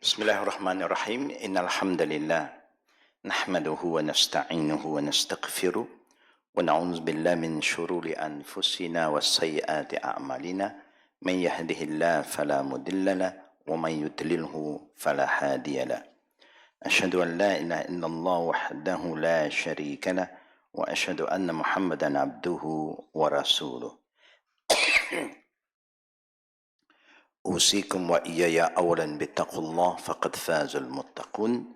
بسم الله الرحمن الرحيم إن الحمد لله نحمده ونستعينه ونستغفره ونعوذ بالله من شرور أنفسنا وسيئات أعمالنا من يهده الله فلا مضل له ومن يضلله فلا هادي له أشهد أن لا إله إلا الله وحده لا شريك له وأشهد أن محمدا عبده ورسوله أوصيكم وإياي أولا باتقوا الله فقد فاز المتقون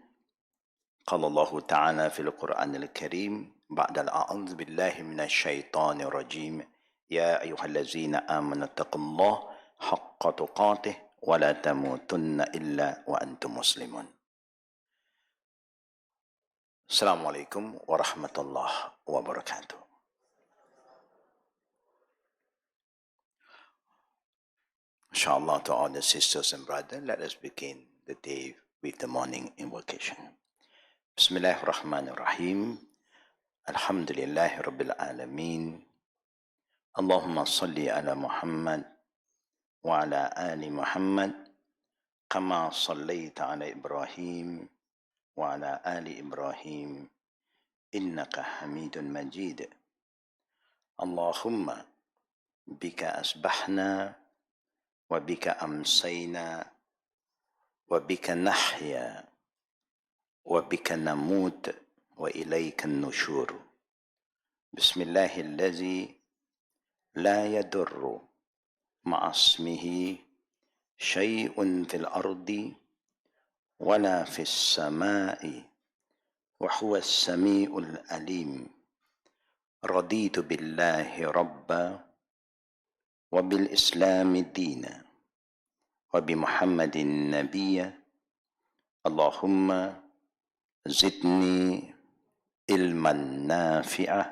قال الله تعالى في القرآن الكريم بعد أعوذ بالله من الشيطان الرجيم يا أيها الذين آمنوا اتقوا الله حق تقاته ولا تموتن إلا وأنتم مسلمون. Assalamualaikum warahmatullahi wabarakatuh. Inshallah, to all the sisters and brothers, let us begin the day with the morning invocation. Bismillahirrahmanirrahim. Alhamdulillahi Rabbil Alameen. Allahumma salli ala Muhammad wa ala ali Muhammad kama sallaita ala Ibrahim wa ala ali Ibrahim innaka hamidun majid. Allahumma bika asbahna wa bika amsayna wa bika nahya wa bika namut wa ilayka nushur. Bismillahillazi la yadurru ma'asmihi syai'un fil ardi wala fis samai wa huwa as-sami'ul alim. Raditu billahi rabba wa bil islami dina wa bi muhammadin nabiyya. Allahumma zidni ilman nafi'ah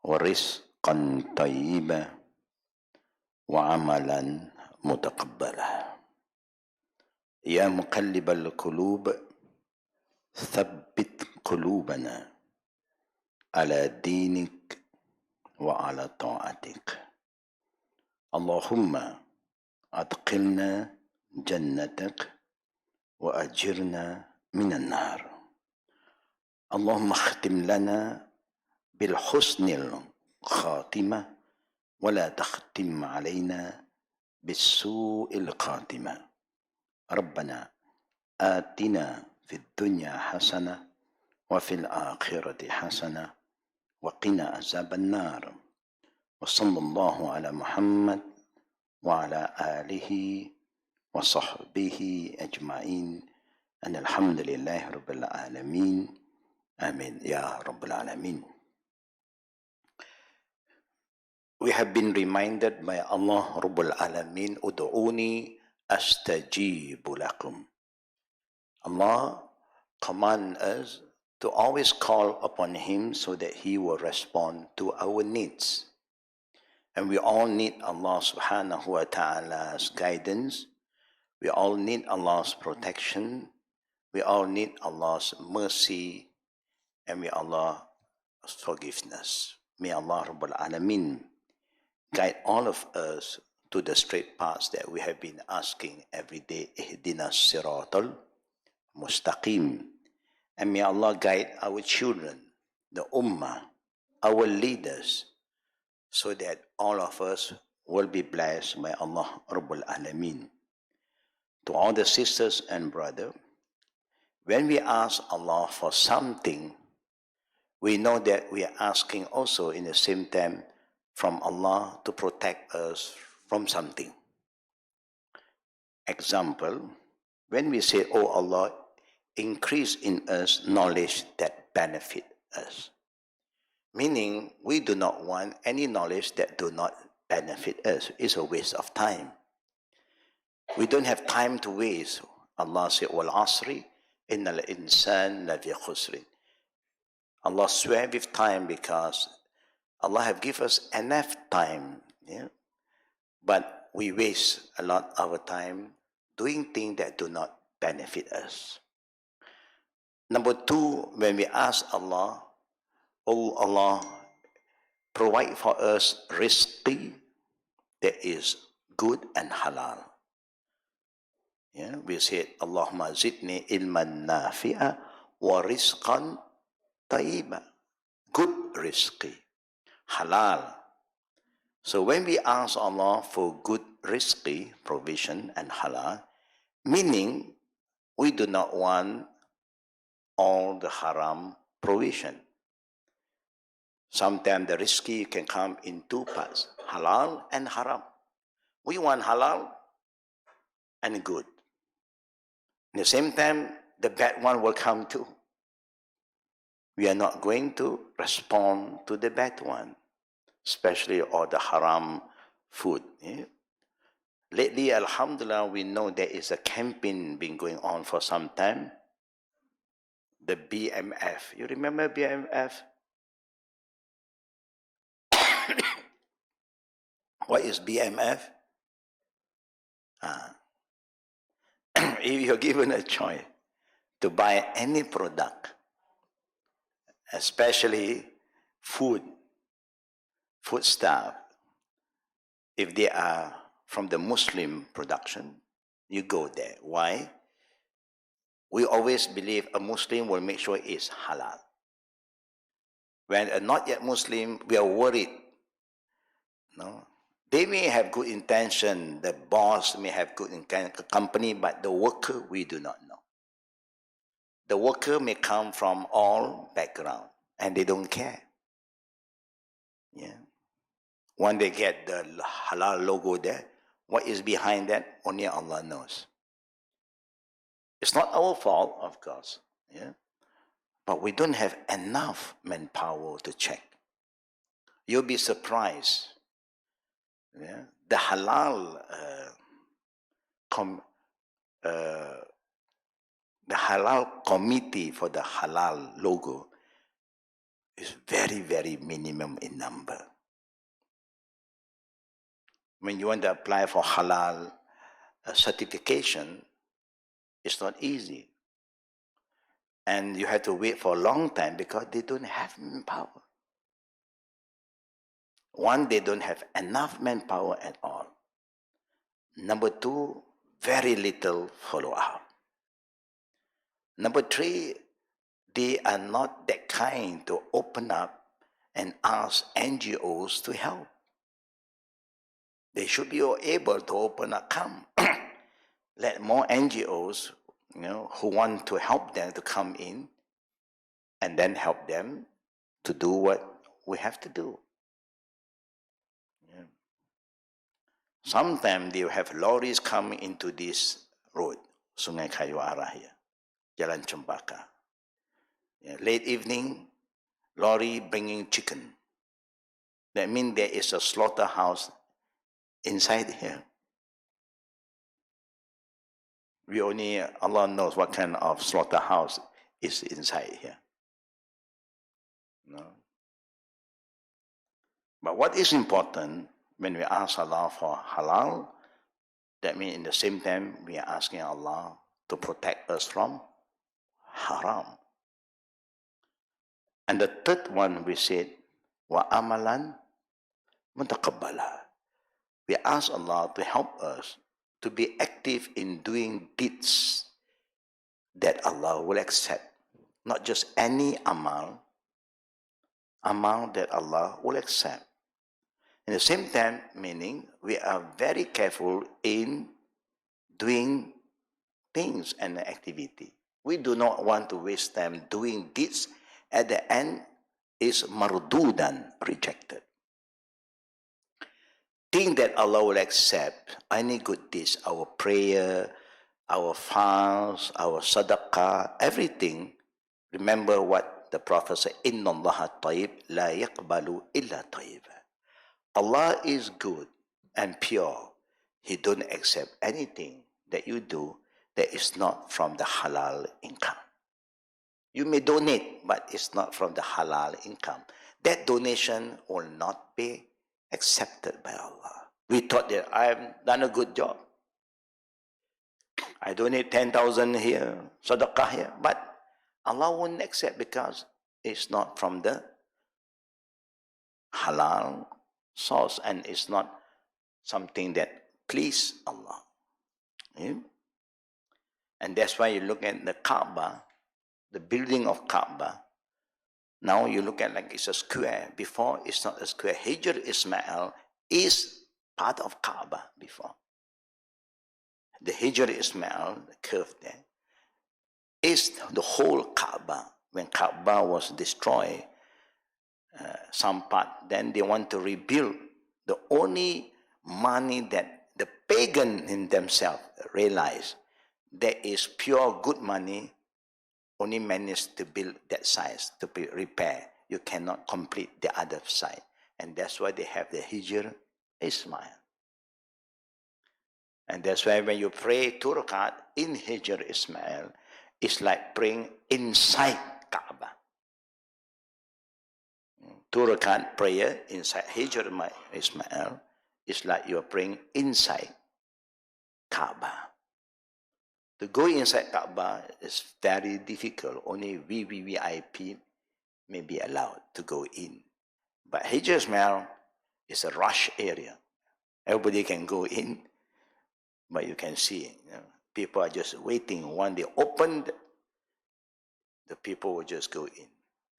wa rizqan tayyibah wa amalan mutaqabbalah. Ya muqallibal qulub thabbit qulubana ala dinik wa ala ta'atik. Allahumma adqilna jannatak wa ajirna minan nar. Allahumma khtim lana bil husnil khatimah wa la takhtim alayna bis su'il khatimah. Rabbana atina fid dunya hasanah wa fil akhirati hasanah wa qina azaban nar. Wa sallallahu ala Muhammad wa ala alihi wa sahbihi ajma'in. And alhamdulillahi rabbil alamin. Amin ya rabbil alamin. We have been reminded by Allah Rabbul Alamin, Udu'uni astajibu lakum. Allah commands us to always call upon Him so that He will respond to our needs. And we all need Allah subhanahu wa ta'ala's guidance. We all need Allah's protection. We all need Allah's mercy. And we Allah's forgiveness. May Allah Rabbul Alameen guide all of us to the straight paths that we have been asking every day. Ihdina siratal mustaqim. And may Allah guide our children, the ummah, our leaders, so that all of us will be blessed by Allah Rabbul Alameen. To all the sisters and brothers, when we ask Allah for something, we know that we are asking also in the same time from Allah to protect us from something. Example, when we say, "Oh Allah, increase in us knowledge that benefit us." Meaning, we do not want any knowledge that do not benefit us. It's a waste of time. We don't have time to waste. Allah said, "Wal asri, innal insan lafi khusrin." Allah swear with time because Allah have given us enough time. Yeah? But we waste a lot of our time doing things that do not benefit us. Number two, when we ask Allah, "Oh Allah, provide for us rizqi that is good and halal." Yeah, we said, Allahumma zidni ilman nafi'a wa rizqan tayyiba. Good rizqi, halal. So when we ask Allah for good rizqi, provision, and halal, meaning we do not want all the haram provision. Sometimes the rizqi can come in two parts, halal and haram. We want halal and good. At the same time, the bad one will come too. We are not going to respond to the bad one, especially all the haram food. Yeah? Lately, alhamdulillah, we know there is a campaign been going on for some time. The BMF. You remember BMF? What is BMF? If you're given a choice to buy any product, especially food stuff, if they are from the Muslim production, you go there. Why? We always believe a Muslim will make sure it's halal. When a not yet Muslim, we are worried. No, they may have good intention. The boss may have good company, but the worker we do not know. The worker may come from all background, and they don't care. Yeah. When they get the halal logo there, what is behind that? Only Allah knows. It's not our fault, of course. Yeah. But we don't have enough manpower to check. You'll be surprised. Yeah? The halal the halal committee for the halal logo is very, very minimum in number. When you want to apply for halal certification, it's not easy. And you have to wait for a long time because they don't have manpower. One, they don't have enough manpower at all. Number two, very little follow-up. Number three, they are not that kind to open up and ask NGOs to help. They should be able to open an account. Let more NGOs, who want to help them to come in and then help them to do what we have to do. Yeah. Sometimes they have lorries coming into this road, Sungai Kayu Arah here, Jalan Cempaka. Yeah. Late evening, lorry bringing chicken. That means there is a slaughterhouse inside here. Allah knows what kind of slaughterhouse is inside here. No. But what is important when we ask Allah for halal, that means in the same time we are asking Allah to protect us from haram. And the third one we said, wa amalan mutaqabbala. We ask Allah to help us to be active in doing deeds that Allah will accept. Not just any amal that Allah will accept. At the same time, meaning we are very careful in doing things and activity. We do not want to waste time doing deeds. At the end, is mardudan, rejected. Think that Allah will accept any good deeds, our prayer, our fast, our sadaqah, everything. Remember what the Prophet said, Inna Allah tayyib, la yaqbalu illa tayyib. Allah is good and pure. He don't accept anything that you do that is not from the halal income. You may donate, but it's not from the halal income. That donation will not be accepted by Allah. We thought that I've done a good job. I donate 10,000 here, sadaqah here, but Allah won't accept because it's not from the halal source and it's not something that please Allah. Yeah? And that's why you look at the Kaaba, the building of Kaaba. Now you look at like it's a square. Before it's not a square. Hijr Ismail is part of Kaaba before. The Hijr Ismail, the curve there, is the whole Kaaba. When Kaaba was destroyed, some part, then they want to rebuild. The only money that the pagan in themselves realize there is pure good money, only managed to build that size, to repair. You cannot complete the other side. And that's why they have the Hijr Ismail. And that's why when you pray 2 rakat in Hijr Ismail, it's like praying inside Kaaba. 2 rakat prayer inside Hijr Ismail is like you're praying inside Kaaba. To go inside Kaaba is very difficult. Only VVVIP may be allowed to go in. But Hijr Ismail is a rush area. Everybody can go in, but you can see, people are just waiting. When they open, the people will just go in.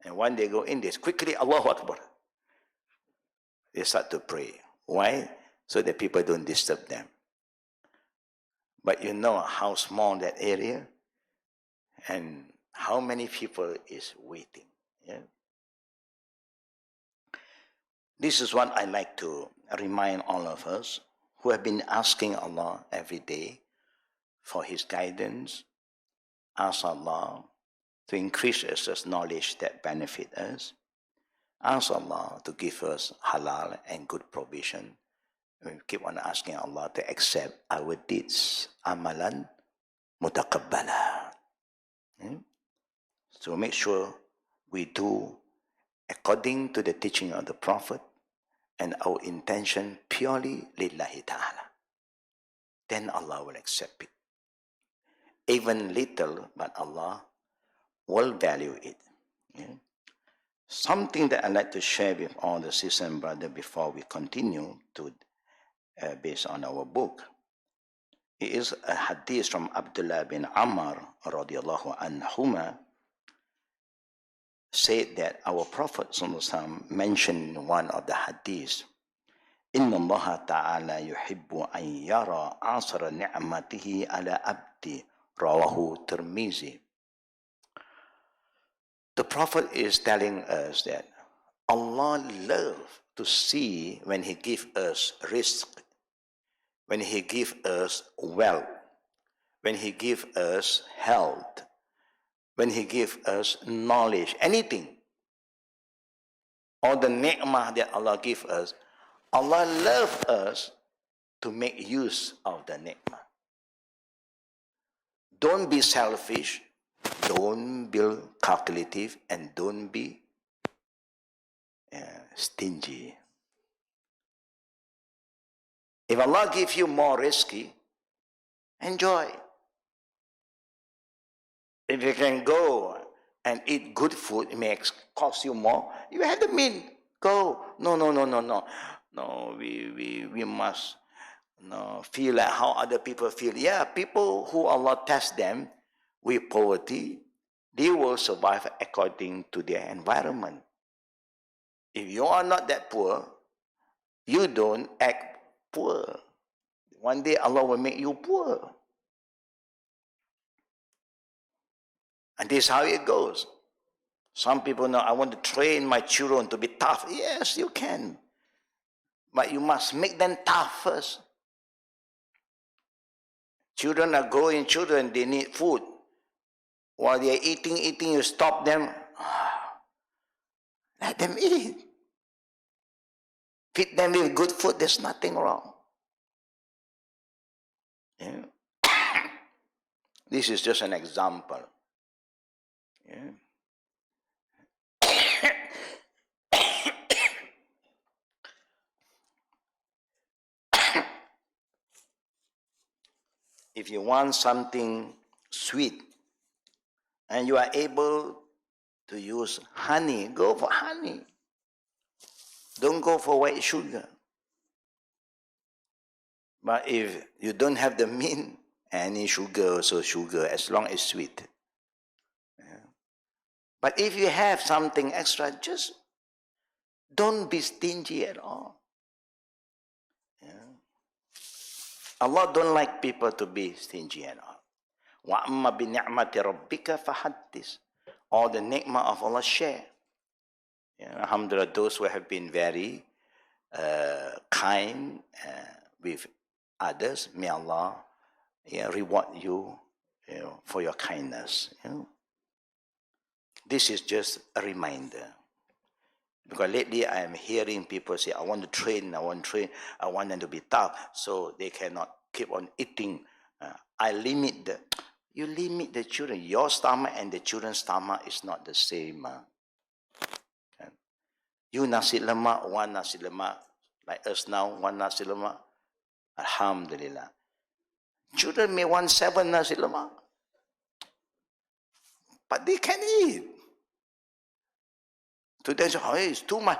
And when they go in, they quickly, Allahu Akbar. They start to pray. Why? So that people don't disturb them. But you know how small that area and how many people is waiting. Yeah? This is what I like to remind all of us who have been asking Allah every day for His guidance. Ask Allah to increase us knowledge that benefit us. Ask Allah to give us halal and good provision. We keep on asking Allah to accept our deeds, amalan mutakabbala. So make sure we do according to the teaching of the Prophet and our intention purely lillahi ta'ala. Then Allah will accept it. Even little, but Allah will value it. Something that I'd like to share with all the sisters and brothers before we continue to based on our book. It is a hadith from Abdullah bin Amr radiallahu anhuma, said that our Prophet mentioned in one of the hadiths, Inna Allah ta'ala yuhibbu an yara asra ni'matihi ala abdi, rawahu Tirmizi. The Prophet is telling us that Allah loves to see when He gives us rizq, when He gives us wealth, when He gives us health, when He gives us knowledge, anything, all the ni'mah that Allah gives us, Allah loves us to make use of the ni'mah. Don't be selfish, don't be calculative, and don't be stingy. If Allah gives you more risky, enjoy. If you can go and eat good food, it may cost you more. You have the means. Go. No. No, we must feel like how other people feel. Yeah, people who Allah tests them with poverty, they will survive according to their environment. If you are not that poor, you don't act poor. One day Allah will make you poor. And this is how it goes. Some people know, I want to train my children to be tough. Yes, you can. But you must make them tough first. Children are growing children, they need food. While they are eating, you stop them. Let them eat. Feed them with good food, there's nothing wrong. Yeah. This is just an example. Yeah. If you want something sweet and you are able to use honey, go for honey. Don't go for white sugar. But if you don't have the means Any sugar, also sugar, as long as sweet. Yeah. But if you have something extra, just don't be stingy at all. Yeah. Allah don't like people to be stingy at all. وَأَمَّا بِنِعْمَةِ رَبِّكَ فَحَدِّثْ. All the ni'mah of Allah share. Yeah. Alhamdulillah, those who have been very kind with others, may Allah reward you, for your kindness. This is just a reminder. Because lately I am hearing people say, I want to train, I want them to be tough, so they cannot keep on eating. You limit the children. Your stomach and the children's stomach is not the same. You nasi lemak, one nasi lemak, like us now, one nasi lemak. Alhamdulillah. Children may want 7 nasi lemak, but they can eat. To them, oh, it's too much.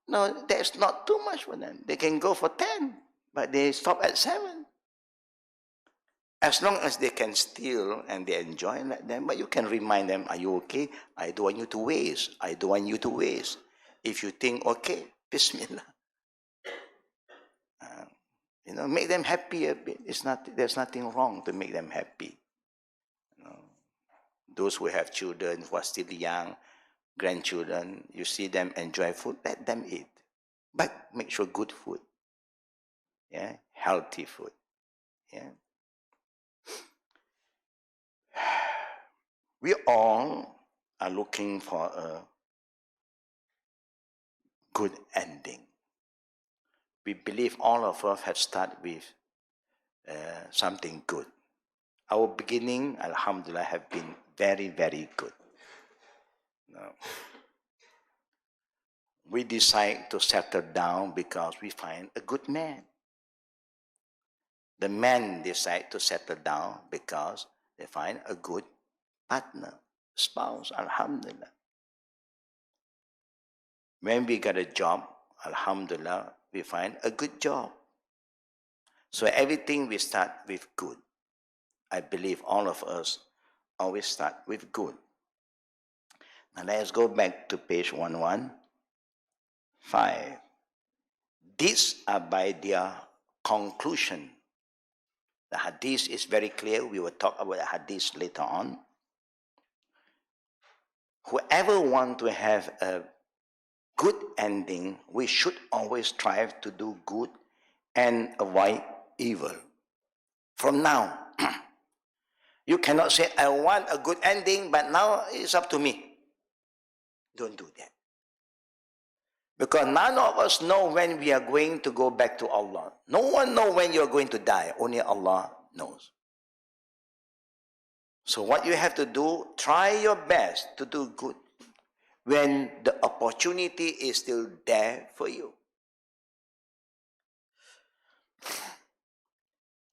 No, that's not too much for them. They can go for 10, but they stop at 7. As long as they can steal and they enjoy, let them. But you can remind them, are you okay? I don't want you to waste. I don't want you to waste. If you think, okay, Bismillah. Make them happy a bit. There's nothing wrong to make them happy. Those who have children who are still young, grandchildren, you see them enjoy food, let them eat. But make sure good food. Yeah, healthy food. Yeah. We all are looking for a good ending. We believe all of us have started with something good. Our beginning, alhamdulillah, have been very, very good. We decide to settle down because we find a good man. The men decide to settle down because they find a good partner, spouse, alhamdulillah. When we get a job, alhamdulillah, we find a good job. So everything we start with good. I believe all of us always start with good. Now let's go back to page 115. These are by their conclusion. The hadith is very clear. We will talk about the hadith later on. Whoever wants to have a good ending, we should always strive to do good and avoid evil. From now, you cannot say, I want a good ending, but now it's up to me. Don't do that. Because none of us know when we are going to go back to Allah. No one knows when you are going to die. Only Allah knows. So what you have to do, try your best to do good when the opportunity is still there for you.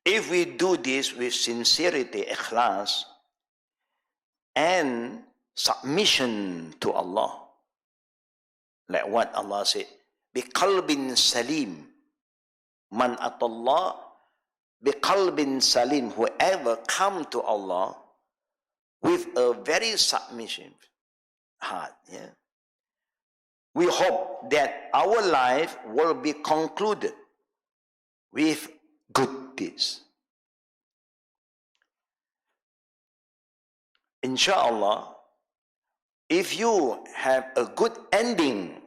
If we do this with sincerity, ikhlas, and submission to Allah, like what Allah said, biqalbin salim, man atallah biqalbin salim, whoever come to Allah with a very submissive heart. Yeah? We hope that our life will be concluded with good deeds. Inshallah, if you have a good ending,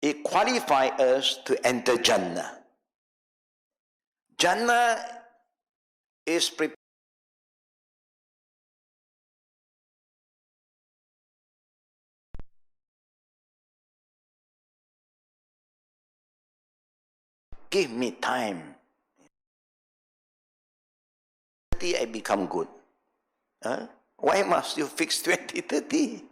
it qualifies us to enter Jannah. Jannah is prepared. Give me time. I become good. Huh? Why must you fix 2030?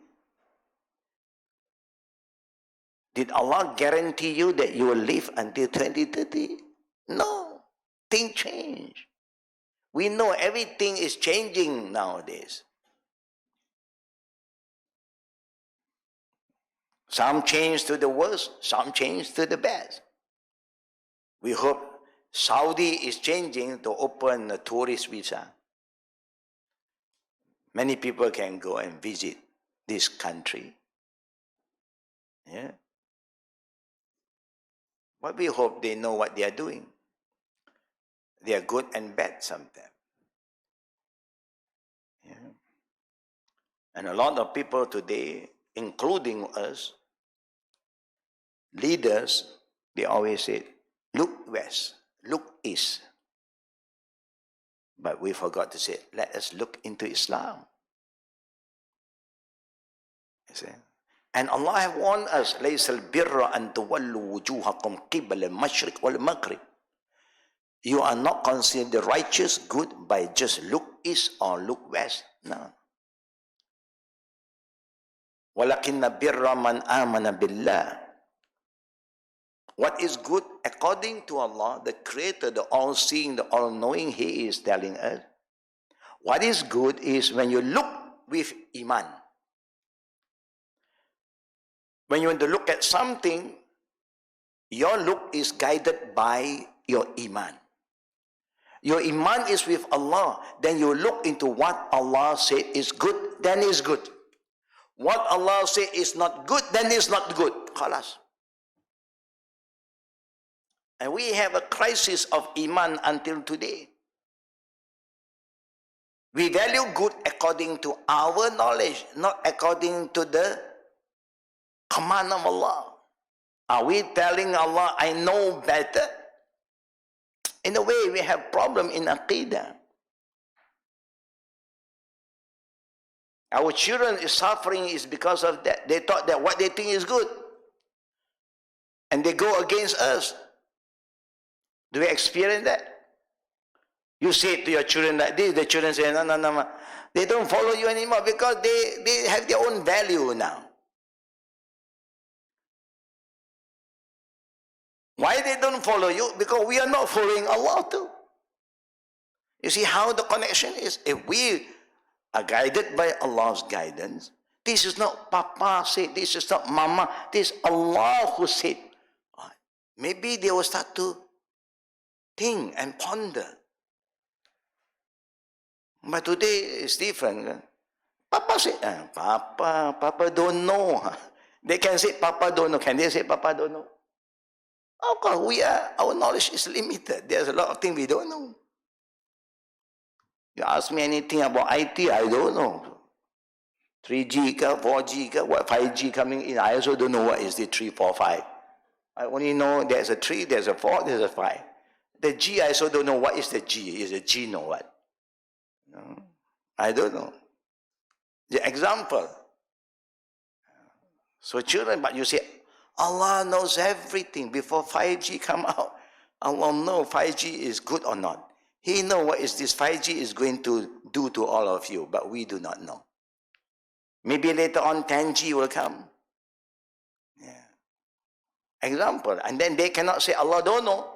Did Allah guarantee you that you will live until 2030? No. Things change. We know everything is changing nowadays. Some change to the worst, some change to the best. We hope Saudi is changing to open a tourist visa. Many people can go and visit this country. Yeah. But we hope they know what they are doing. They are good and bad sometimes. Yeah. And a lot of people today, including us, leaders, they always say, look west, look east. But we forgot to say, let us look into Islam. You see? And Allah have warned us, لَيْسَ الْبِرَّ أَن تُوَلُّوا وُجُوهَكُمْ قِبَلَ الْمَشْرِقِ وَالْمَغْرِبِ. You are not considered righteous, good, by just look east or look west. No. وَلَكِنَّ بِرَّ مَنْ آمَنَ بِاللَّهِ. What is good according to Allah, the Creator, the all-seeing, the all-knowing, He is telling us. What is good is when you look with Iman. When you want to look at something, your look is guided by your Iman. Your Iman is with Allah. Then you look into what Allah said is good, then is good. What Allah said is not good, then is not good. Khalas. And we have a crisis of Iman until today. We value good according to our knowledge, not according to the command of Allah. Are we telling Allah, I know better? In a way, we have problem in Aqidah. Our children is suffering is because of that. They thought that what they think is good. And they go against us. Do we experience that? You say to your children like this, the children say, no, no, no, no. They don't follow you anymore because they have their own value now. Why they don't follow you? Because we are not following Allah too. You see how the connection is? If we are guided by Allah's guidance, this is not Papa said, this is not Mama, this is Allah who said. Maybe they will start to think and ponder. But today it's different. Papa said, Papa don't know. They can say Papa don't know. Can they say Papa don't know? Of course, our knowledge is limited. There's a lot of things we don't know. You ask me anything about IT, I don't know. 3G, 4G, what 5G coming in, I also don't know what is the 3, 4, 5. I only know there's a 3, there's a 4, there's a 5. The G, I also don't know what is the G. Is the G know what? No, I don't know. The example. So children, but you say, Allah knows everything. Before 5G come out, Allah knows 5G is good or not. He knows what is this 5G is going to do to all of you, but we do not know. Maybe later on 10G will come. Yeah. Example. And then they cannot say Allah don't know.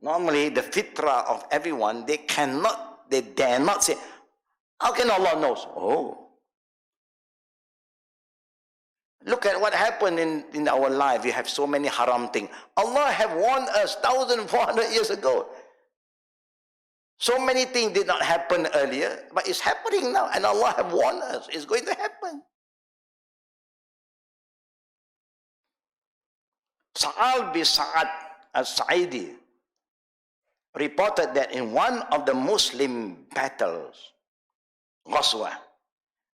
Normally the fitrah of everyone, they dare not say, how can Allah knows? Oh. Look at what happened in our life. We have so many haram things. Allah have warned us 1,400 years ago. So many things did not happen earlier, but it's happening now. And Allah have warned us. It's going to happen. Sa'al bin Sa'ad al-Sa'idi reported that in one of the Muslim battles, Ghazwa,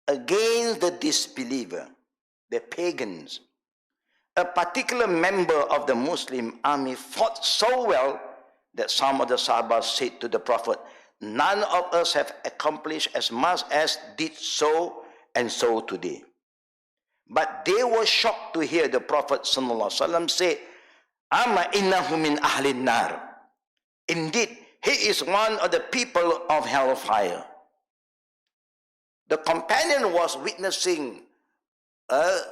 against the disbeliever, the pagans, a particular member of the Muslim army fought so well that some of the Sahabas said to the Prophet, none of us have accomplished as much as did so and so today. But they were shocked to hear the Prophet ﷺ say, Ama innahu min ahlin nar. Indeed, he is one of the people of hellfire. The companion was witnessing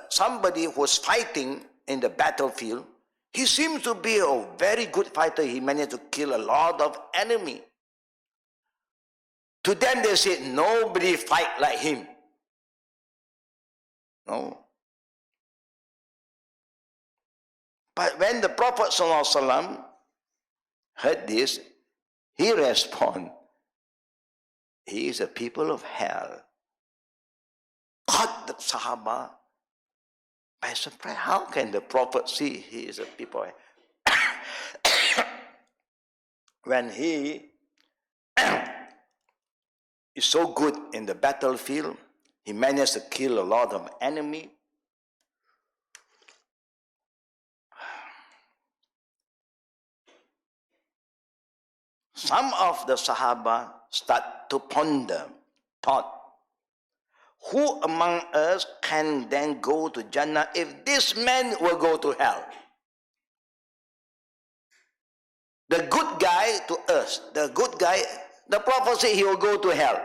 somebody who was fighting in the battlefield. He seems to be a very good fighter. He managed to kill a lot of enemy. To them they said, nobody fight like him. No. But when the Prophet ﷺ heard this, he responded, he is a people of hell. Caught the Sahaba by surprise. How can the Prophet see he is a people of hell? When he is so good in the battlefield, he managed to kill a lot of enemy. Some of the Sahaba start to ponder, thought, who among us can then go to Jannah if this man will go to hell? The good guy to us, the good guy, the Prophet said he will go to hell.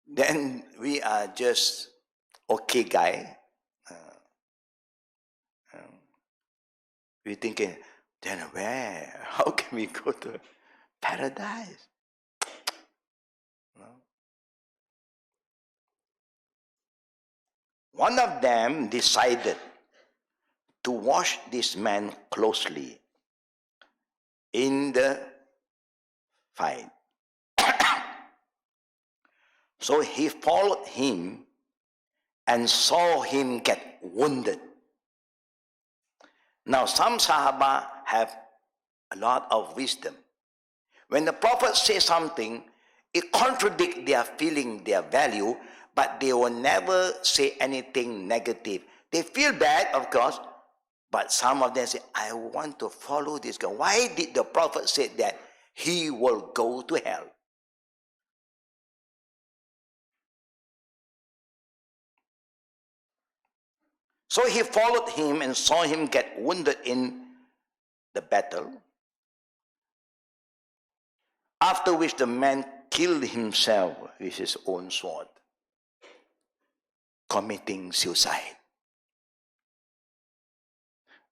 Then we are just okay guy. We're thinking, then where? How can we go to paradise? No. One of them decided to watch this man closely in the fight. So he followed him and saw him get wounded. Now some Sahaba have a lot of wisdom. When the Prophet says something, it contradicts their feeling, their value, but they will never say anything negative. They feel bad, of course, but some of them say, I want to follow this guy. Why did the Prophet say that he will go to hell? So he followed him and saw him get wounded in the battle, after which the man killed himself with his own sword, committing suicide.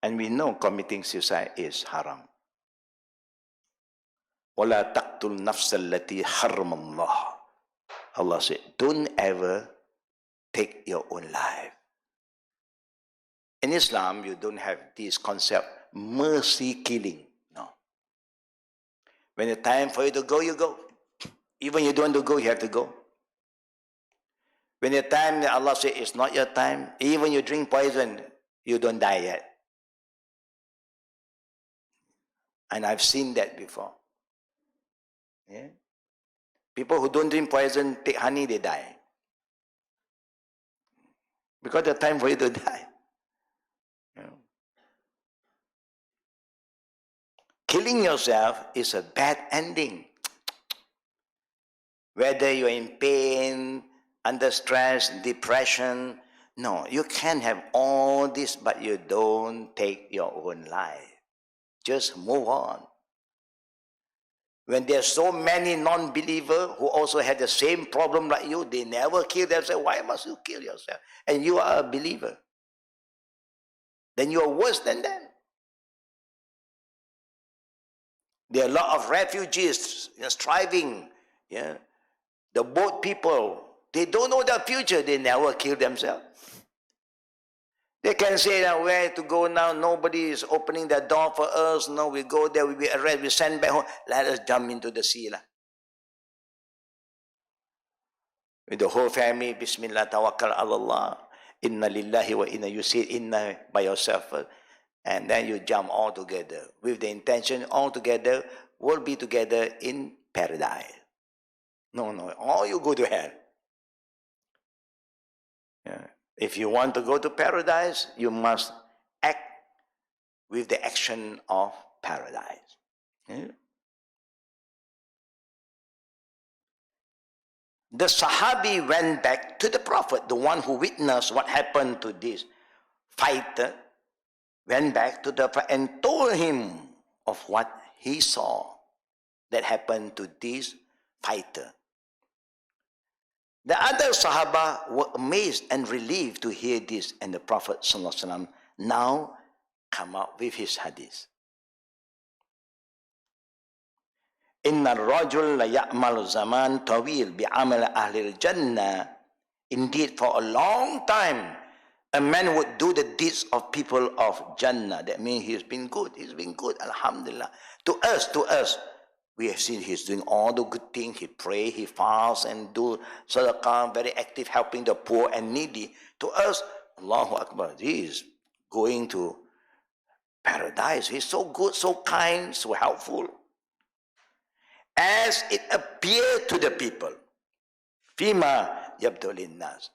And we know committing suicide is haram. وَلَا تَقْتُلْ نَفْسَ الَّتِي حَرَّمَ اللَّهُ. Allah said, don't ever take your own life. In Islam, you don't have this concept, mercy killing. No. When it's time for you to go, you go. Even you don't want to go, you have to go. When the time that Allah says it's not your time, even you drink poison, you don't die yet. And I've seen that before. Yeah? People who don't drink poison, take honey, they die. Because the time for you to die. You know. Killing yourself is a bad ending. Whether you're in pain, under stress, depression, no, you can have all this, but you don't take your own life. Just move on. When there are so many non-believers who also have the same problem like you, they never kill themselves. Why must you kill yourself? And you are a believer. Then you are worse than them. There are a lot of refugees striving. Yeah? The boat people, they don't know the future. They never kill themselves. They can say now where to go now. Nobody is opening the door for us. No, we go there, we be arrested, we send back home. Let us jump into the sea. With the whole family, Bismillah, tawakkal Allah. Inna lillahi wa inna, you say inna by yourself first. And then you jump all together. With the intention all together, we'll be together in paradise. No, all you go to hell. Yeah. If you want to go to paradise, you must act with the action of paradise. Yeah? The Sahabi went back to the Prophet, the one who witnessed what happened to this fighter, went back to the Prophet and told him of what he saw that happened to this fighter. The other Sahaba were amazed and relieved to hear this, and the Prophet ﷺ now come up with his hadith. Inna ar-rajul la ya'mal zaman tawil bi'amal ahli al-jannah. Indeed, for a long time, a man would do the deeds of people of Jannah. That means he's been good. He's been good, alhamdulillah. To us, we have seen he's doing all the good things. He pray, he fast, and do sadaqah, very active, helping the poor and needy. To us, Allahu Akbar, he is going to paradise. He's so good, so kind, so helpful. As it appeared to the people. Fima yabdu linnas.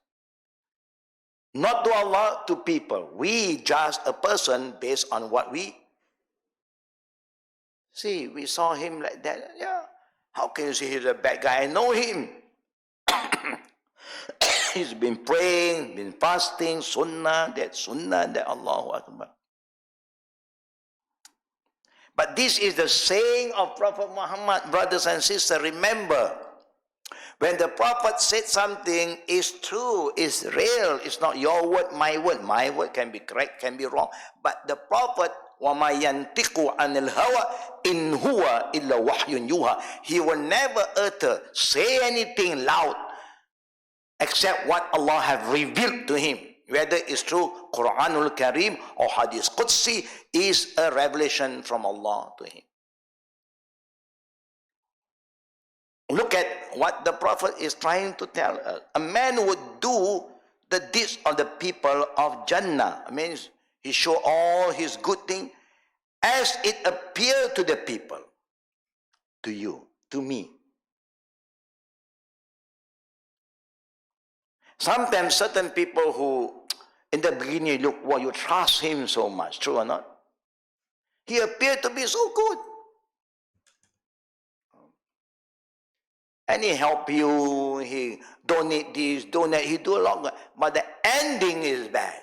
Not to Allah, to people. We judge a person based on what we see. We saw him like that. Yeah. How can you say he's a bad guy? I know him. He's been praying, been fasting, sunnah, that Allahu Akbar. But this is the saying of Prophet Muhammad, brothers and sisters. Remember, when the Prophet said something, is true, is real, it's not your word, my word. My word can be correct, can be wrong. But the Prophet, وَمَا يَنْتِقُ عَنِ الْهَوَىٰ إِنْ هُوَ إِلَّا وَحْيٌ يُوحَىٰ. He will never utter, say anything loud, except what Allah have revealed to him. Whether it's through Quranul Kareem or Hadith Qudsi, is a revelation from Allah to him. Look at what the Prophet is trying to tell us. A man would do the deeds of the people of Jannah. I mean, he showed all his good things as it appeared to the people, to you, to me. Sometimes certain people who, in the beginning, look, well, you trust him so much, true or not? He appeared to be so good. And he help you, he donate this, donate, he do a lot, but the ending is bad.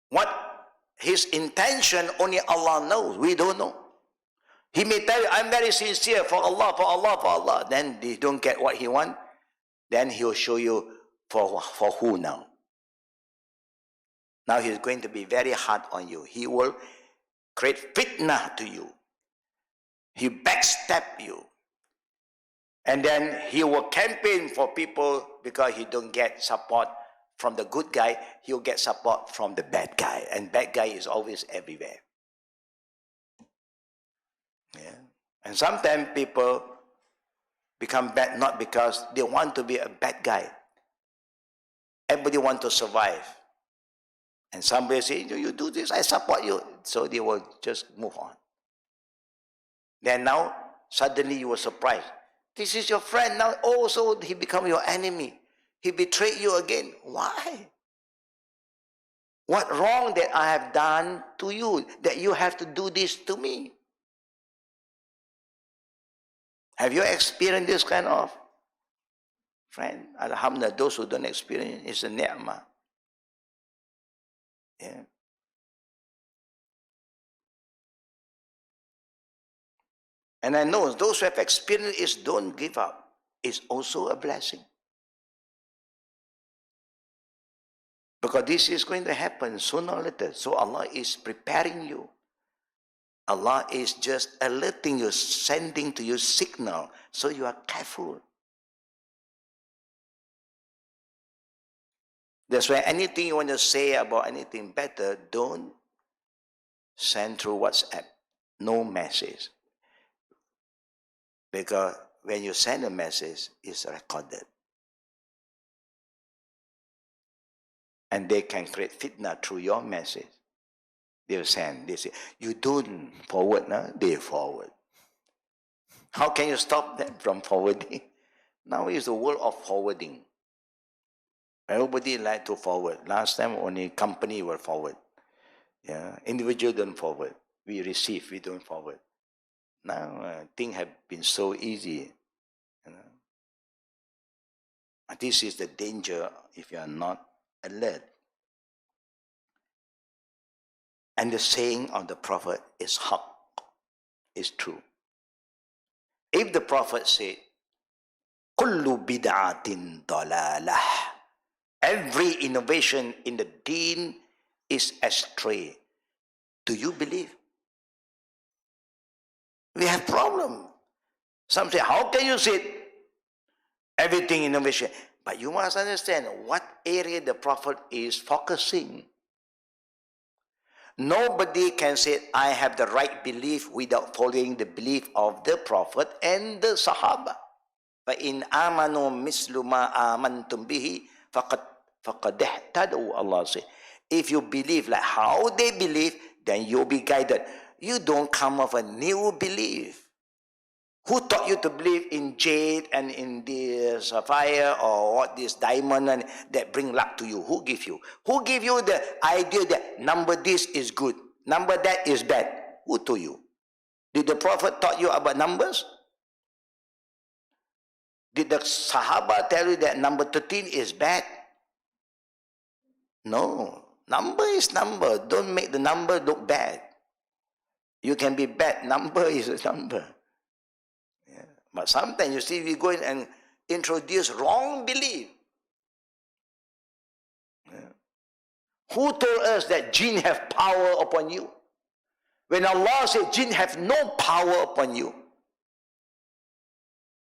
What his intention, only Allah knows. We don't know. He may tell you, I'm very sincere for Allah, for Allah, for Allah. Then they don't get what he want. Then he'll show you for who now. Now he's going to be very hard on you. He will create fitna to you. He backstab you. And then he will campaign for people because he don't get support from the good guy. He'll get support from the bad guy. And bad guy is always everywhere. Yeah. And sometimes people become bad not because they want to be a bad guy. Everybody wants to survive. And somebody say, you do this, I support you. So they will just move on. Then now, suddenly you were surprised. This is your friend now. Oh, so he become your enemy. He betrayed you again. Why? What wrong that I have done to you that you have to do this to me? Have you experienced this kind of friend? Alhamdulillah, those who don't experience, it's a ni'mah. Yeah. And I know those who have experienced is don't give up. It's also a blessing. Because this is going to happen sooner or later. So Allah is preparing you. Allah is just alerting you, sending to you signal. So you are careful. That's why anything you want to say about anything better, don't send through WhatsApp. No message. Because when you send a message, it's recorded. And they can create fitna through your message. They'll send, they say, you don't forward, no? They forward. How can you stop them from forwarding? Now is the world of forwarding. Everybody like to forward. Last time only company will forward. Yeah, individual don't forward. We receive, we don't forward. Now things have been so easy. You know? And this is the danger if you are not alert. And the saying of the Prophet is haqq, is true. If the Prophet said, kullu bid'atin dalalah, every innovation in the deen is astray, do you believe? We have problem. Some say, how can you say it? Everything innovation. But you must understand what area the Prophet is focusing. Nobody can say, I have the right belief without following the belief of the Prophet and the Sahaba. فَإِنْ آمَنُوا مِثْلُ مَا آمَنْتُمْ بِهِ فَقَدْ اهْتَدَوْا, Allah says. If you believe like how they believe, then you'll be guided. You don't come up with a new belief. Who taught you to believe in jade and in this sapphire or what this diamond and that bring luck to you? Who give you? Who give you the idea that number this is good, number that is bad? Who told you? Did the Prophet taught you about numbers? Did the Sahaba tell you that number 13 is bad? No. Number is number. Don't make the number look bad. You can be bad. Number is a number. Yeah. But sometimes you see we go in and introduce wrong belief. Yeah. Who told us that jinn have power upon you? When Allah said jinn have no power upon you,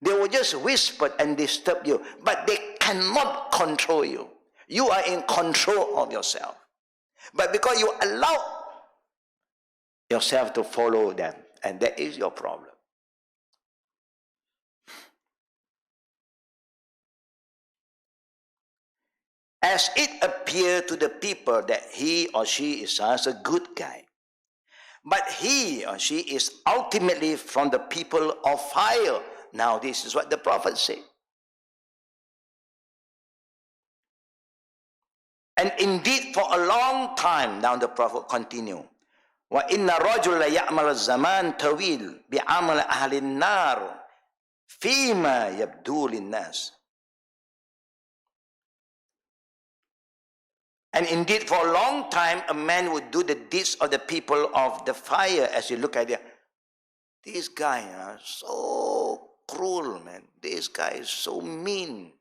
they will just whisper and disturb you, but they cannot control you. You are in control of yourself. But because you allow yourself to follow them, and that is your problem. As it appeared to the people that he or she is such a good guy, but he or she is ultimately from the people of fire. Now this is what the Prophet said. And indeed for a long time, now the Prophet continued, وَإِنَّ الرَّجُلَ يَعْمَلَ الزَّمَانِ طَوِيلٌ بِعَمَلِ أَهْلِ النَّارِ فِيمَا يَبْدُو لِلنَّاسِ. And indeed, for a long time, a man would do the deeds of the people of the fire. As you look at it, this guy is so cruel, man. This guy is so mean.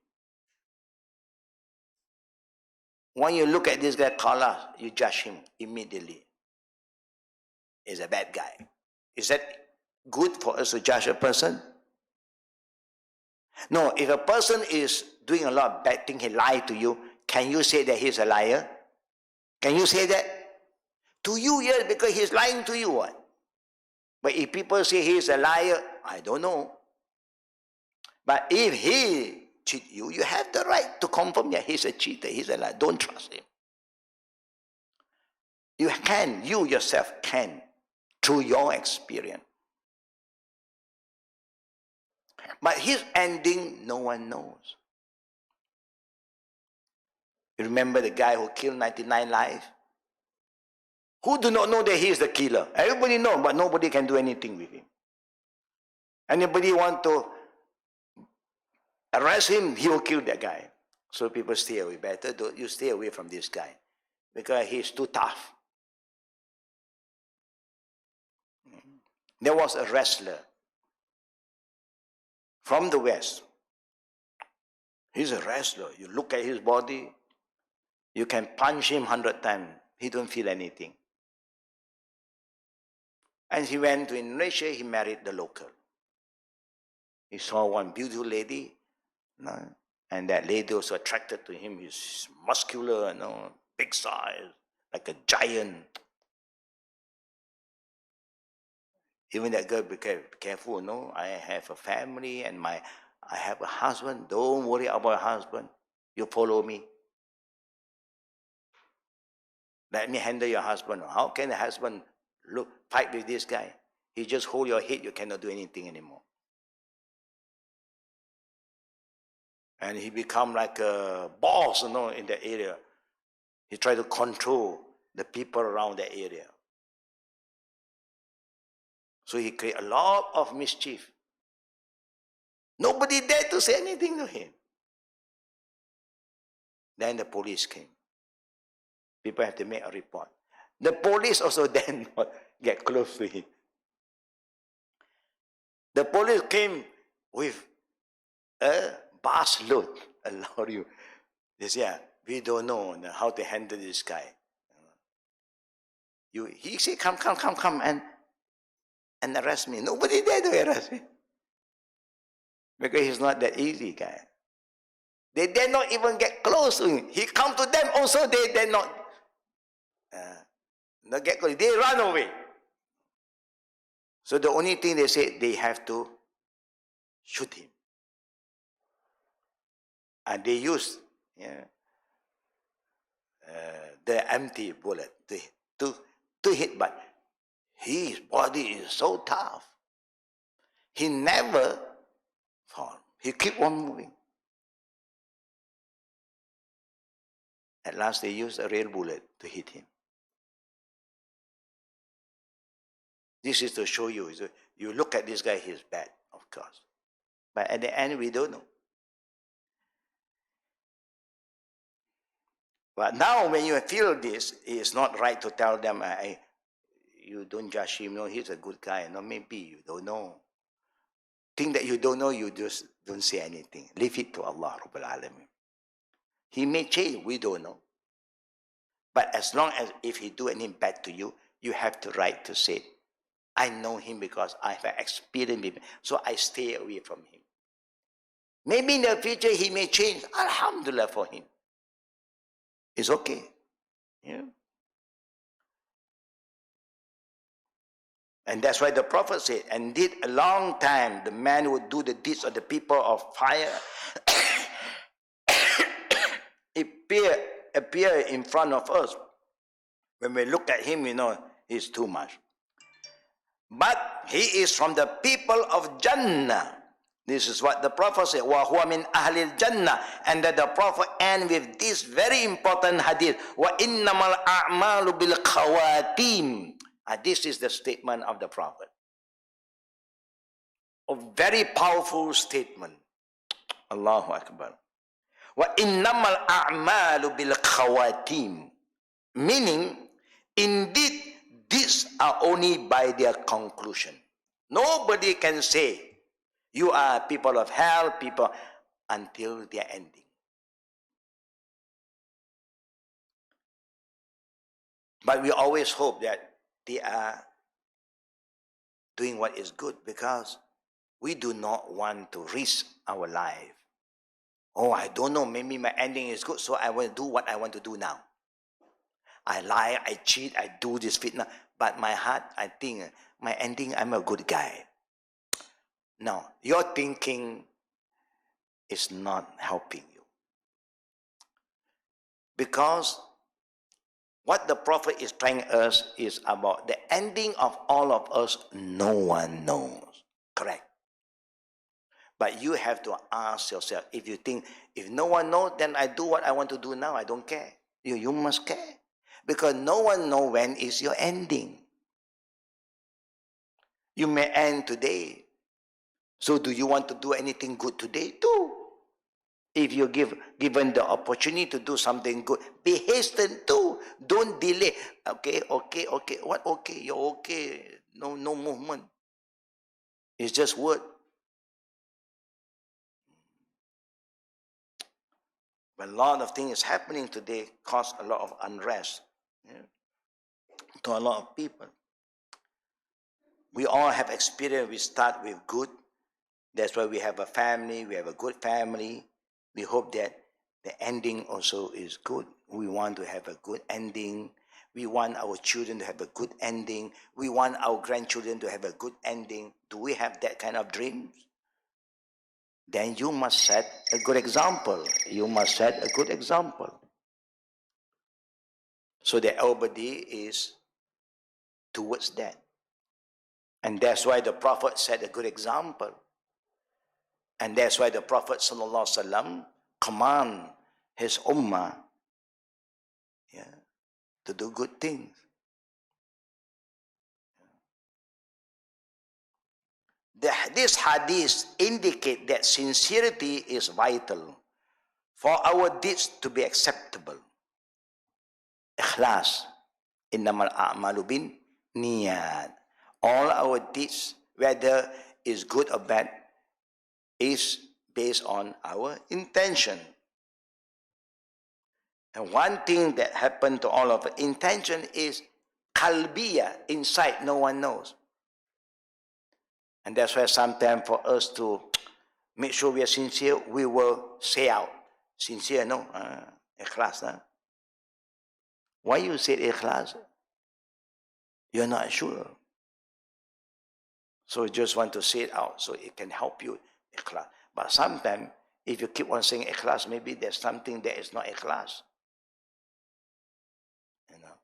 When you look at this guy, Qala, you judge him immediately. He's a bad guy. Is that good for us to judge a person? No, if a person is doing a lot of bad things, he lied to you, can you say that he's a liar? Can you say that? To you, yes, because he's lying to you. What? But if people say he's a liar, I don't know. But if he cheat you, you have the right to confirm that he's a cheater, he's a liar. Don't trust him. You yourself can, through your experience. But his ending, no one knows. You remember the guy who killed 99 lives? Who do not know that he is the killer? Everybody knows, but nobody can do anything with him. Anybody want to arrest him, he will kill that guy. So people stay away. Better you stay away from this guy because he's too tough. There was a wrestler from the West. He's a wrestler. You look at his body, you can punch him 100 times. He don't feel anything. And he went to Indonesia, he married the local. He saw one beautiful lady, and that lady was attracted to him. He's muscular, big size, like a giant. Even that girl became careful, I have a family and I have a husband. Don't worry about a husband. You follow me. Let me handle your husband. How can a husband fight with this guy? He just hold your head, you cannot do anything anymore. And he become like a boss, in the area. He try to control the people around the area. So he create a lot of mischief. Nobody dared to say anything to him. Then the police came. People have to make a report. The police also then get close to him. The police came with a bus load, a lorry. They say, we don't know how to handle this guy. He said, come, and arrest me. Nobody dared to arrest me. Because he's not that easy guy. They dare not even get close to him. He come to them also, they dare not get close. They run away. So the only thing they say, they have to shoot him. And they use the empty bullet to hit, but his body is so tough. He never fall. He keep on moving. At last they use a real bullet to hit him. This is to show you, you look at this guy, he's bad, of course. But at the end, we don't know. But now when you feel this, it's not right to tell them, you don't judge him, no, he's a good guy. No, maybe you don't know. Think that you don't know, you just don't say anything. Leave it to Allah Rabbul Alamin. He may change, we don't know. But as long as if he do anything bad to you, you have the right to say, I know him because I have experienced him, so I stay away from him. Maybe in the future he may change. Alhamdulillah for him. It's okay. Yeah. And that's why the Prophet said, and did a long time the man would do the deeds of the people of fire appear in front of us. When we look at him, he's too much. But he is from the people of Jannah. This is what the Prophet said, وَهُوَ مِنْ أَهْلِ الْجَنَّةِ. And that the Prophet ends with this very important hadith, وَإِنَّمَا الْأَعْمَالُ بِالْخَوَاتِيمِ. This is the statement of the Prophet. A very powerful statement. Allahu Akbar. وَإِنَّمَا الْأَعْمَالُ بِالْخَوَاتِيمِ. Meaning, indeed, these are only by their conclusion. Nobody can say, you are people of hell, people, until their ending. But we always hope that they are doing what is good, because we do not want to risk our life. Oh, I don't know, maybe my ending is good, so I will do what I want to do now. I lie, I cheat, I do this fitna, but my heart, I think, my ending, I'm a good guy. No, your thinking is not helping you. Because what the Prophet is telling us is about the ending of all of us, no one knows. Correct. But you have to ask yourself, if you think, if no one knows, then I do what I want to do now, I don't care. You must care. Because no one knows when is your ending. You may end today. So do you want to do anything good today? Do. If you're given the opportunity to do something good, be hastened to. Don't delay. Okay. What okay? You're okay. No movement. It's just word. But a lot of things happening today cause a lot of unrest to a lot of people. We all have experience. We start with good. That's why we have a family. We have a good family. We hope that the ending also is good. We want to have a good ending. We want our children to have a good ending. We want our grandchildren to have a good ending. Do we have that kind of dreams? Then you must set a good example. You must set a good example. So that everybody is towards that. And that's why the Prophet set a good example. And that's why the Prophet ﷺ command his ummah to do good things. This hadith indicate that sincerity is vital for our deeds to be acceptable. Ikhlas. Innamal a'malu bin niyat. All our deeds, whether is good or bad, is based on our intention. And one thing that happened to all of us, intention is qalbiyah, inside, no one knows. And that's why sometimes for us to make sure we are sincere, we will say out. Sincere, no? Ikhlas, no? Why you say ikhlas? You're not sure. So you just want to say it out so it can help you ikhlas. But sometimes, if you keep on saying ikhlas, maybe there's something that is not ikhlas. You know.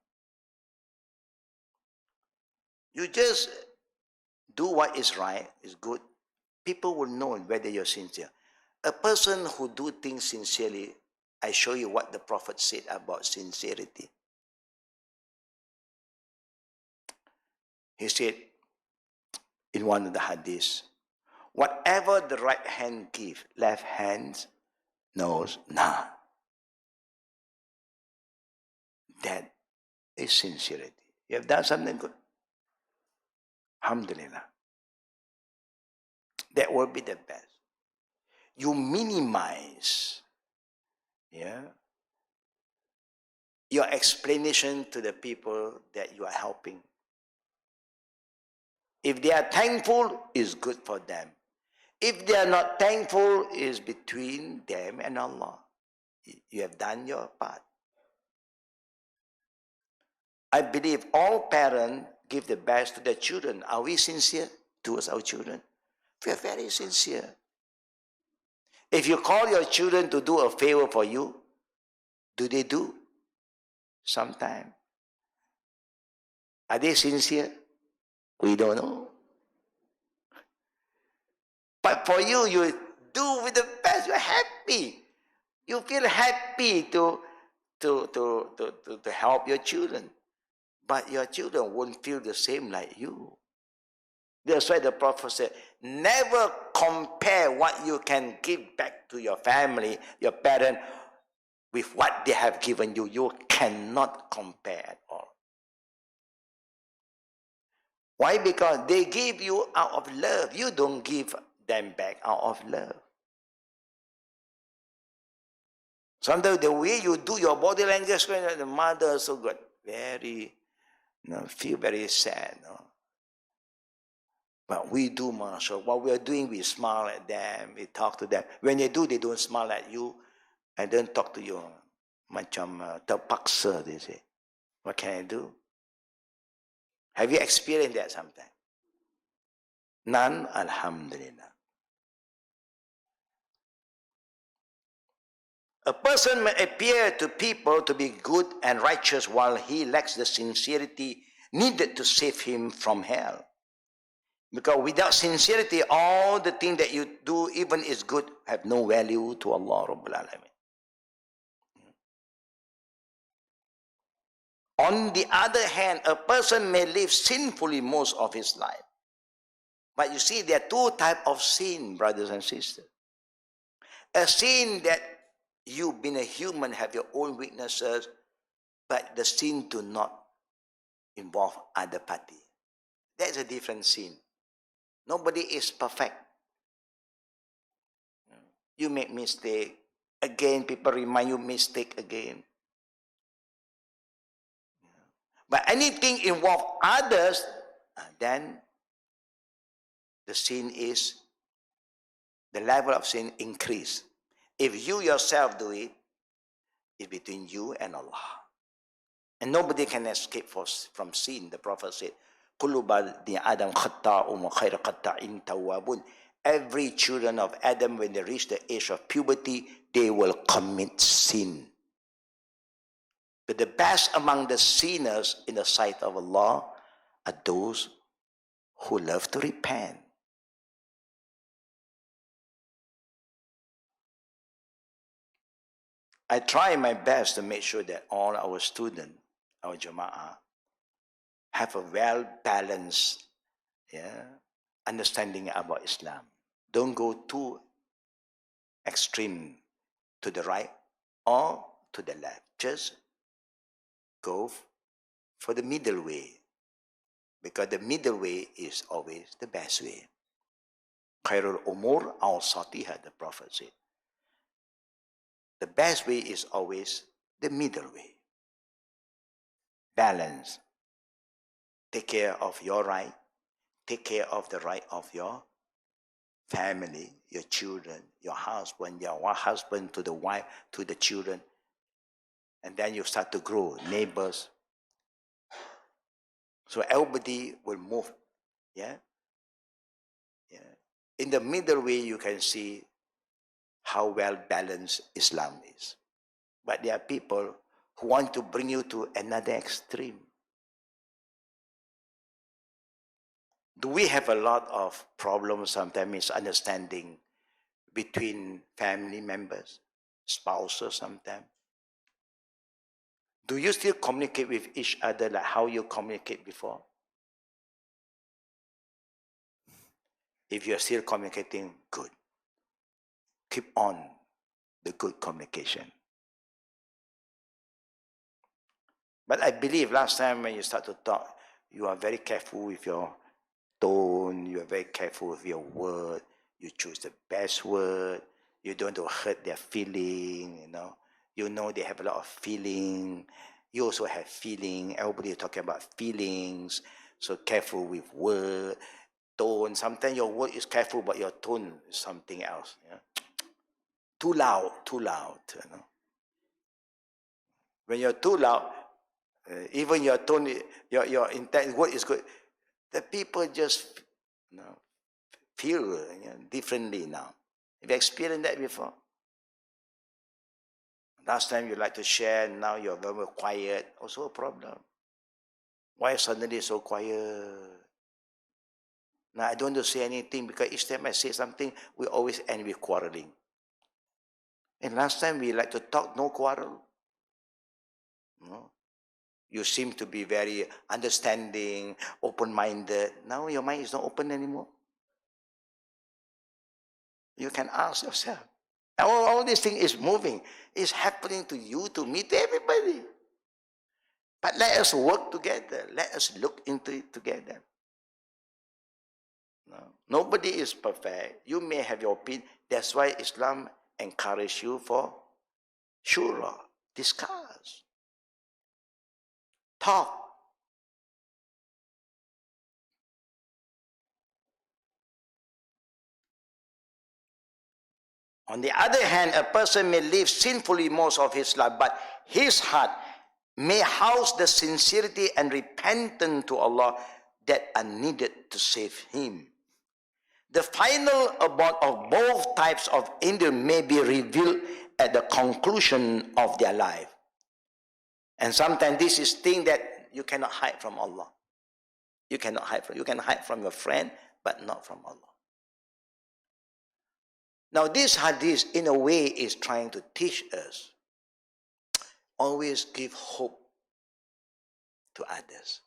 You just do what is right, is good. People will know whether you're sincere. A person who do things sincerely, I show you what the Prophet said about sincerity. He said in one of the hadiths, whatever the right hand gives, left hand knows nah. That is sincerity. You have done something good. Alhamdulillah. That will be the best. You minimize, your explanation to the people that you are helping. If they are thankful, it's good for them. If they are not thankful, it's between them and Allah. You have done your part. I believe all parents give the best to their children. Are we sincere towards our children? We are very sincere. If you call your children to do a favor for you, do they do? Sometimes. Are they sincere? We don't know. But for you, you do with the best. You're happy. You feel happy to help your children. But your children won't feel the same like you. That's why the Prophet said, never compare what you can give back to your family, your parents, with what they have given you. You cannot compare at all. Why? Because they give you out of love. You don't give them back out of love. Sometimes the way you do your body language, the mother is so good. Very, feel very sad. But we do, Marshall. What we are doing, we smile at them, we talk to them. When they do, they don't smile at you and don't talk to you. Macam terpaksa, they say. What can I do? Have you experienced that sometime? None? Alhamdulillah. A person may appear to people to be good and righteous while he lacks the sincerity needed to save him from hell. Because without sincerity, all the things that you do, even is good, have no value to Allah Rabbul Alamin. On the other hand, a person may live sinfully most of his life. But you see, there are two types of sin, brothers and sisters. A sin that you, being a human, have your own weaknesses, but the sin do not involve other party. That's a different sin. Nobody is perfect. You make mistake. Again, people remind you mistake again. But anything involve others, then the sin is, the level of sin increase. If you yourself do it, it's between you and Allah. And nobody can escape from sin. The Prophet said, كُلُّ بَنِي آدَمْ خَطَّاءٌ وَخَيْرُ خَطَّاءٍ تَوَّابٌ. Every children of Adam, when they reach the age of puberty, they will commit sin. But the best among the sinners in the sight of Allah are those who love to repent. I try my best to make sure that all our students, our Jama'ah, have a well-balanced understanding about Islam. Don't go too extreme to the right or to the left. Just go for the middle way, because the middle way is always the best way. Khairul umur awsatiha, the Prophet said. The best way is always the middle way. Balance. Take care of your right. Take care of the right of your family, your children, your husband to the wife, to the children. And then you start to grow, neighbors. So everybody will move. Yeah? Yeah. In the middle way, you can see how well balanced Islam is. But there are people who want to bring you to another extreme. Do we have a lot of problems, sometimes misunderstanding between family members, spouses sometimes? Do you still communicate with each other like how you communicate before? If you're still communicating, good. Keep on the good communication. But I believe last time when you start to talk, you are very careful with your tone, you are very careful with your word, you choose the best word, you don't want to hurt their feeling, you know they have a lot of feeling, you also have feeling, everybody is talking about feelings, so careful with word, tone. Sometimes your word is careful, but your tone is something else. Too loud. When you're too loud, even your tone, your intent word is good, the people just feel differently now. Have you experienced that before? Last time you like to share, now you're very quiet. Also a problem. Why suddenly so quiet? Now I don't want to say anything because each time I say something, we always end with quarreling. And last time we like to talk, no quarrel. No. You seem to be very understanding, open-minded. Now your mind is not open anymore. You can ask yourself. All this thing is moving. It's happening to you, to me, to everybody. But let us work together. Let us look into it together. No. Nobody is perfect. You may have your opinion. That's why Islam encourages you for shura, discuss, talk. On the other hand, a person may live sinfully most of his life, but his heart may house the sincerity and repentance to Allah that are needed to save him. The final abode of both types of individuals may be revealed at the conclusion of their life. And sometimes this is thing that you cannot hide from Allah. You can hide from your friend, but not from Allah. Now this hadith in a way is trying to teach us, always give hope to others.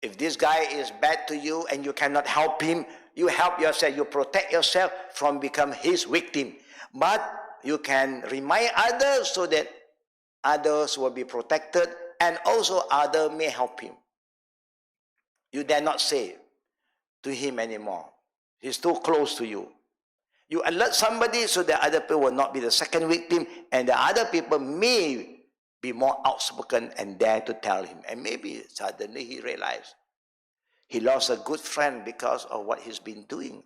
If this guy is bad to you and you cannot help him, you help yourself, you protect yourself from becoming his victim. But you can remind others so that others will be protected and also others may help him. You dare not say to him anymore. He's too close to you. You alert somebody so that other people will not be the second victim and the other people may be more outspoken and dare to tell him. And maybe suddenly he realized he lost a good friend because of what he's been doing.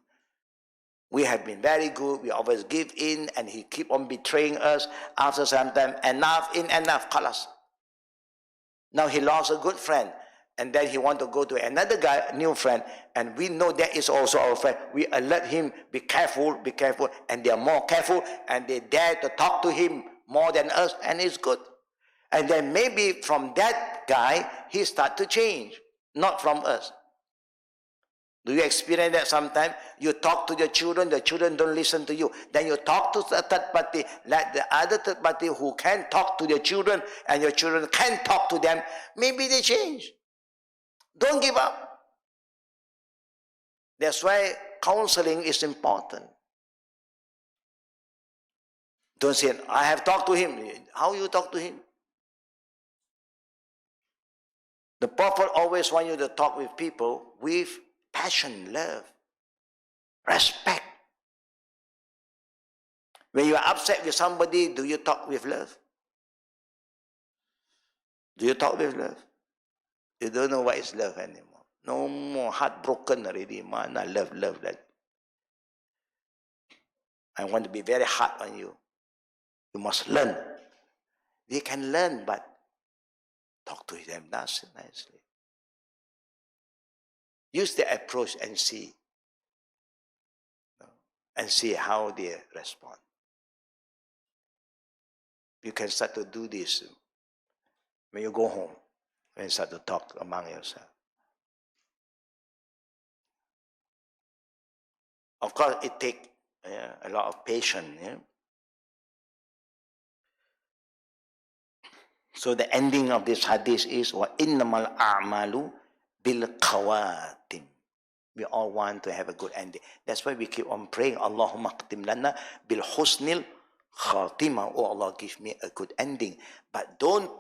We have been very good. We always give in and he keep on betraying us. After some time, enough, khalas. Now he lost a good friend. And then he want to go to another guy, new friend. And we know that is also our friend. We alert him, be careful. And they are more careful. And they dare to talk to him more than us. And it's good. And then maybe from that guy, he start to change. Not from us. Do you experience that sometimes? You talk to the children don't listen to you. Then you talk to the third party, like the other third party who can talk to their children and your children can talk to them. Maybe they change. Don't give up. That's why counseling is important. Don't say, I have talked to him. How you talk to him? The Prophet always wants you to talk with people with passion, love, respect. When you are upset with somebody, do you talk with love? Do you talk with love? You don't know what is love anymore. No more heartbroken already, man. I love that. I want to be very hard on you. You must learn. They can learn, but talk to them nicely. Use the approach and see how they respond. You can start to do this when you go home, when you start to talk among yourself. Of course, it takes a lot of patience. Yeah? So the ending of this hadith is wa innamal a'malu bil qawatim. We all want to have a good ending. That's why we keep on praying, Allahumma qtim lana bil husnil khatimah. Oh Allah, give me a good ending. But don't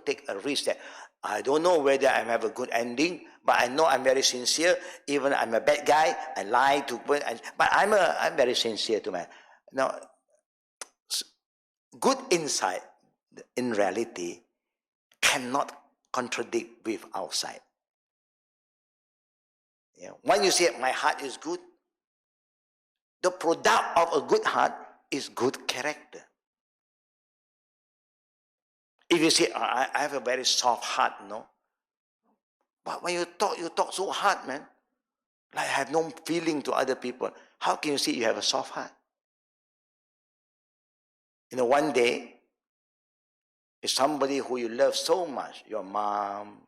take a risk that I don't know whether I have a good ending, but I know I'm very sincere. Even I'm a bad guy, I lie to, but I'm very sincere to man. Now, good insight in reality cannot contradict with outside. Yeah. When you say my heart is good, the product of a good heart is good character. If you say I have a very soft heart, no. But when you talk so hard, man. Like I have no feeling to other people. How can you say you have a soft heart? One day, if somebody who you love so much, your mom,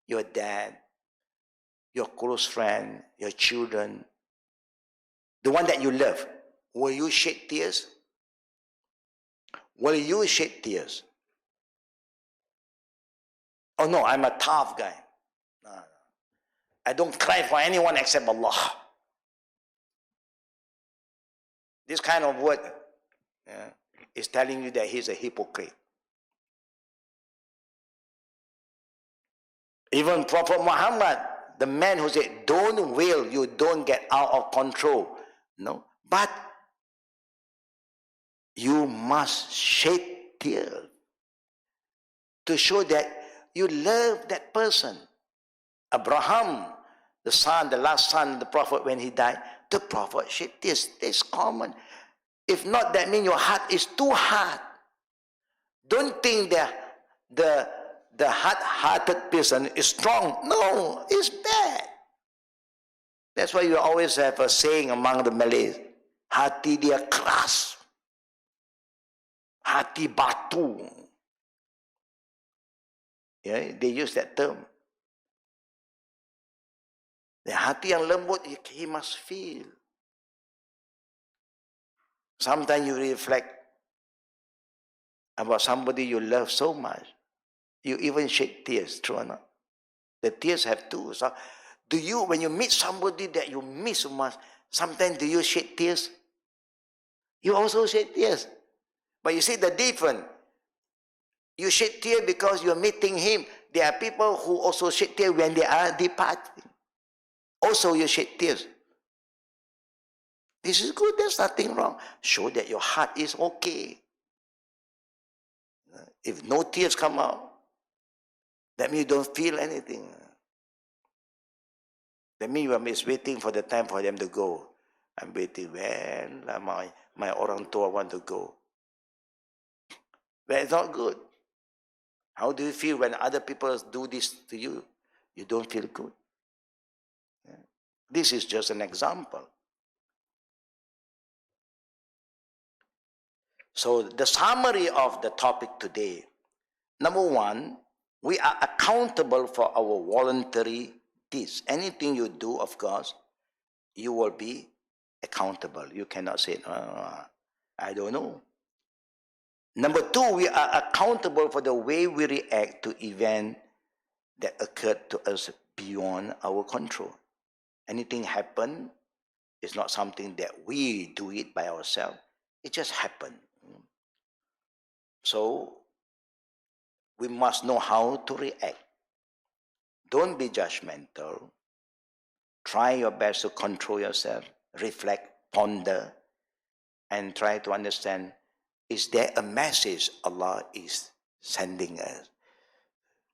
your dad, your close friend, your children, the one that you love, will you shed tears? Will you shed tears? Oh no, I'm a tough guy. No. I don't cry for anyone except Allah. This kind of word is telling you that he's a hypocrite. Even Prophet Muhammad, the man who said, don't wail, you don't get out of control. No, but you must shed tears to show that you love that person. Abraham, the last son of the Prophet, when he died, the Prophet shed tears. It's common. If not, that means your heart is too hard. Don't think that the hard-hearted person is strong. No, it's bad. That's why you always have a saying among the Malays, hati dia keras, hati batu. Yeah, they use that term. The hati yang lembut, he must feel. Sometimes you reflect about somebody you love so much. You even shed tears, true or not? The tears have two. So do you, when you meet somebody that you miss so much, sometimes do you shed tears? You also shed tears. But you see the difference. You shed tears because you're meeting him. There are people who also shed tears when they are departing. Also you shed tears. This is good, there's nothing wrong. Show that your heart is okay. If no tears come out, that means you don't feel anything. That means you are just waiting for the time for them to go. I'm waiting when my orang tua want to go. But it's not good. How do you feel when other people do this to you? You don't feel good. This is just an example. So the summary of the topic today. Number one, we are accountable for our voluntary deeds. Anything you do, of course, you will be accountable. You cannot say, I don't know. Number two, we are accountable for the way we react to events that occurred to us beyond our control. Anything happen, it's not something that we do it by ourselves. It just happened. So, we must know how to react. Don't be judgmental. Try your best to control yourself, reflect, ponder, and try to understand, is there a message Allah is sending us?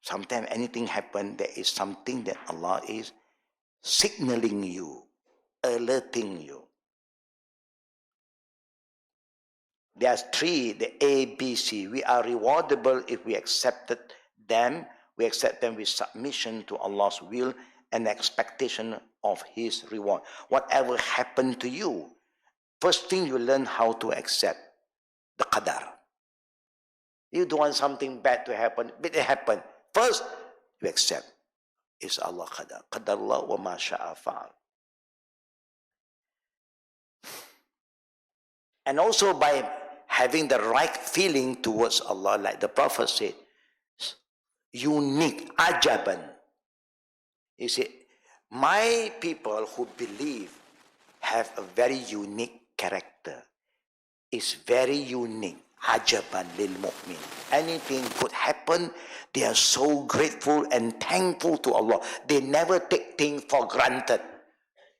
Sometimes anything happen, there is something that Allah is signaling you, alerting you. There's three, the A, B, C. We are rewardable if we accepted them. We accept them with submission to Allah's will and expectation of His reward. Whatever happened to you, first thing you learn how to accept the Qadr. You don't want something bad to happen, but it happened. First, you accept. It's Allah Qadr. Qadarullah wa ma sha'a fa'al. And also by having the right feeling towards Allah, like the Prophet said, unique, ajaban. You see, my people who believe have a very unique character. It's very unique. Ajaban lil mu'min. Anything could happen, they are so grateful and thankful to Allah. They never take things for granted.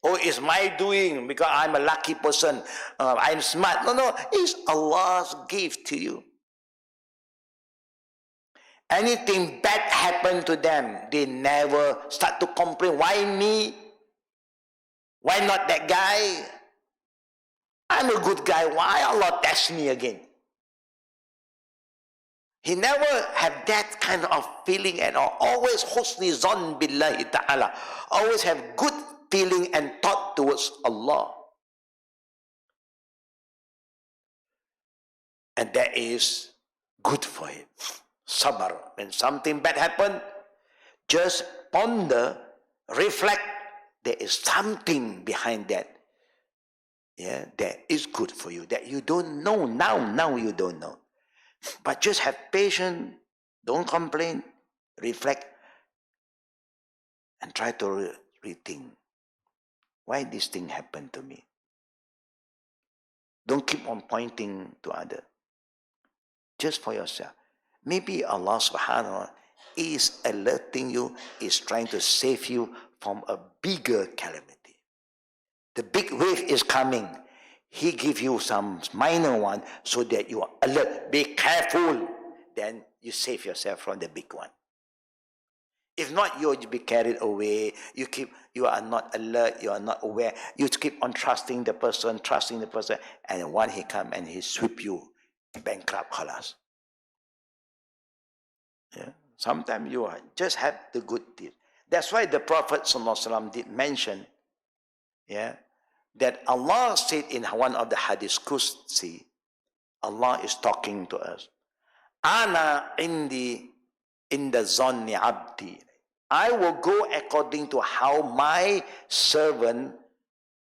Oh, it's my doing because I'm a lucky person. I'm smart. No, it's Allah's gift to you. Anything bad happened to them, they never start to complain. Why me? Why not that guy? I'm a good guy. Why Allah test me again? He never had that kind of feeling at all. Always husni zan billahi ta'ala. Always have good feeling and thought towards Allah. And that is good for him. Sabr. When something bad happens, just ponder, reflect. There is something behind that. Yeah, that is good for you. That you don't know now you don't know. But just have patience. Don't complain. Reflect. And try to rethink. Why this thing happened to me? Don't keep on pointing to others. Just for yourself. Maybe Allah subhanahu wa ta'ala is alerting you, is trying to save you from a bigger calamity. The big wave is coming. He gives you some minor one so that you are alert. Be careful. Then you save yourself from the big one. If not, you'll be carried away. You are not alert. You are not aware. You keep on trusting the person, and when he comes and he sweep you bankrupt, khalas. Yeah. Sometimes you just have the good deed. That's why the Prophet ﷺ did mention, that Allah said in one of the hadith Qudsi, Allah is talking to us. Ana indi inda zanni abdi. I will go according to how my servant,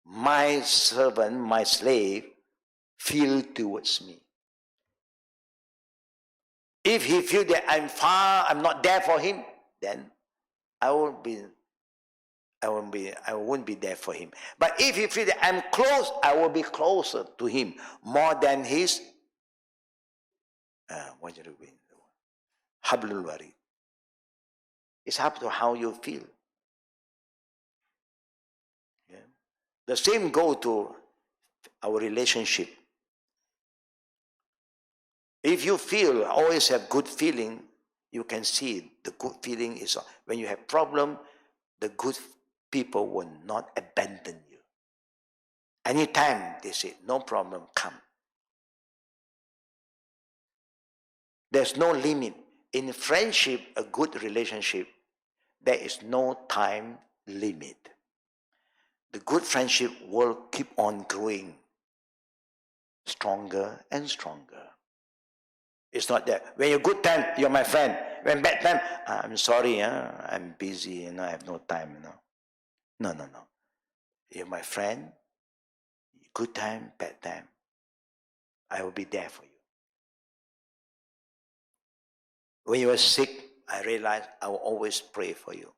my slave, feel towards me. If he feels that I'm far, I'm not there for him, then I won't be there for him. But if he feels that I'm close, I will be closer to him more than his hablul warid. It's up to how you feel. Yeah. The same go to our relationship. If you feel, always have good feeling, you can see the good feeling is when you have problem, the good people will not abandon you. Anytime they say, no problem, come. There's no limit. In friendship, a good relationship, there is no time limit. The good friendship will keep on growing stronger and stronger. It's not that when you're good time, you're my friend. When bad time, I'm sorry, I'm busy, I have no time. No. You're my friend. Good time, bad time. I will be there for you. When you are sick, I realize I will always pray for you.